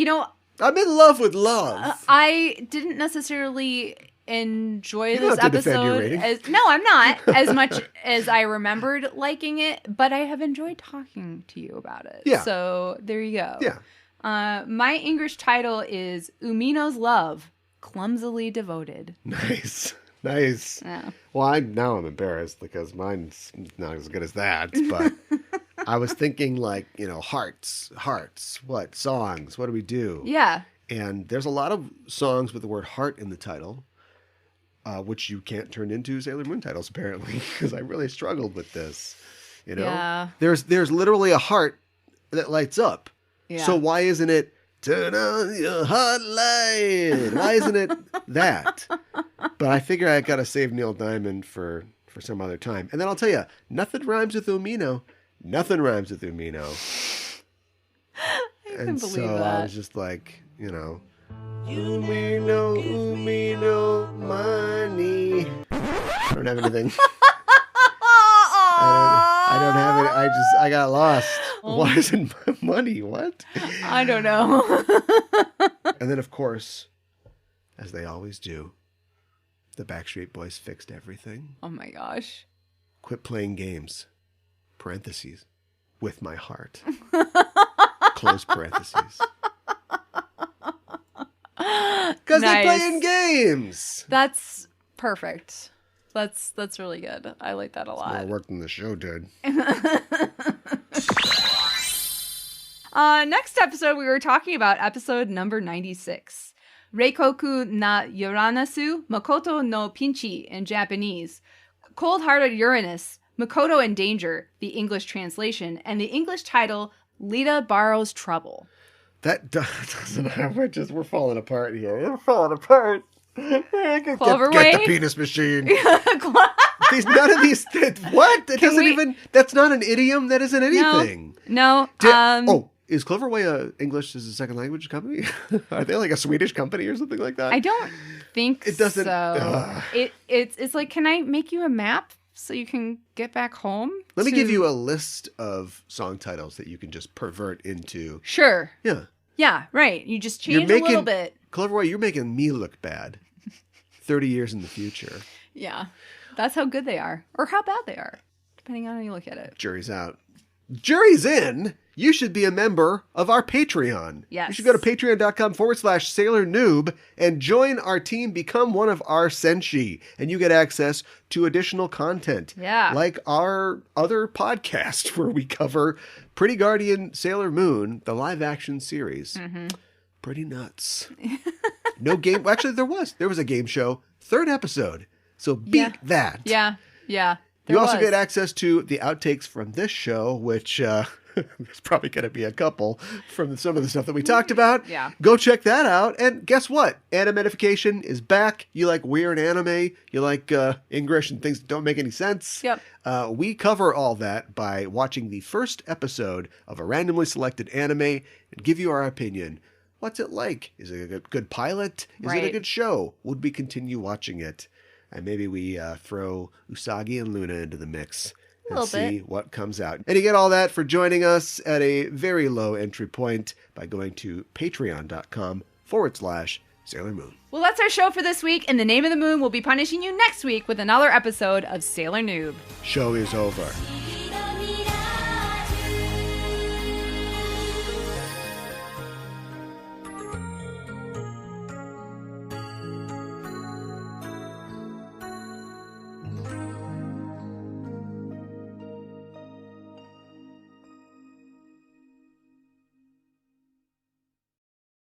I'm in love with love. I didn't necessarily enjoy this episode no, I'm not as much as I remembered liking it, but I have enjoyed talking to you about it. Yeah. So there you go. Yeah. My English title is Umino's Love, Clumsily Devoted. Nice. Nice. Yeah. Well, now I'm embarrassed because mine's not as good as that. But I was thinking like, hearts. What songs? What do we do? Yeah. And there's a lot of songs with the word heart in the title, which you can't turn into Sailor Moon titles apparently, because I really struggled with this. Yeah. There's literally a heart that lights up. Yeah. So why isn't it turn on your heart light? Why isn't it that? But I figure I got to save Neil Diamond for some other time. And then I'll tell you, nothing rhymes with Umino. Nothing rhymes with Umino. I can believe that. I was just like, Umino, money. I don't have anything. I don't have it. I got lost. Why isn't money? What? I don't know. And then, of course, as they always do, the Backstreet Boys fixed everything. Oh my gosh. Quit playing games. Parentheses. With my heart. Close parentheses. Because they're playing games. That's perfect. That's really good. I like that a lot. More work than the show did. Next episode, we were talking about episode number 96. Reikoku na Uranasu, Makoto no Pinchi in Japanese. Cold-Hearted Uranus, Makoto in Danger, the English translation, and the English title, Lita Borrows Trouble. That doesn't have. We're falling apart here. We're falling apart. Get the penis machine. None of these. What? That's not an idiom. That isn't anything. No. Is Cloverway English as a second language company? Are they like a Swedish company or something like that? I don't think it doesn't. So. It's like, can I make you a map so you can get back home? Let me give you a list of song titles that you can just pervert into. Sure. Yeah. Yeah, right. You just change a little bit. Cloverway, you're making me look bad 30 years in the future. Yeah. That's how good they are. Or how bad they are, depending on how you look at it. Jury's out. Jury's in! You should be a member of our Patreon. Yes. You should go to patreon.com/Sailor Noob and join our team, become one of our Senshi, and you get access to additional content. Yeah. Like our other podcast where we cover Pretty Guardian Sailor Moon, the live action series. Mm-hmm. Pretty nuts. No game. Well, actually, there was a game show, 3rd episode. So beat that. Yeah. Yeah. You also get access to the outtakes from this show, which there's probably going to be a couple from some of the stuff that we talked about. Yeah. Go check that out. And guess what? Animetification is back. You like weird anime. You like English and things that don't make any sense. Yep. We cover all that by watching the first episode of a randomly selected anime and give you our opinion. What's it like? Is it a good pilot? Is it a good show? Would we continue watching it? And maybe we throw Usagi and Luna into the mix and see what comes out. And you get all that for joining us at a very low entry point by going to patreon.com/Sailor Moon. Well, that's our show for this week. In the name of the moon, we'll be punishing you next week with another episode of Sailor Noob. Show is over.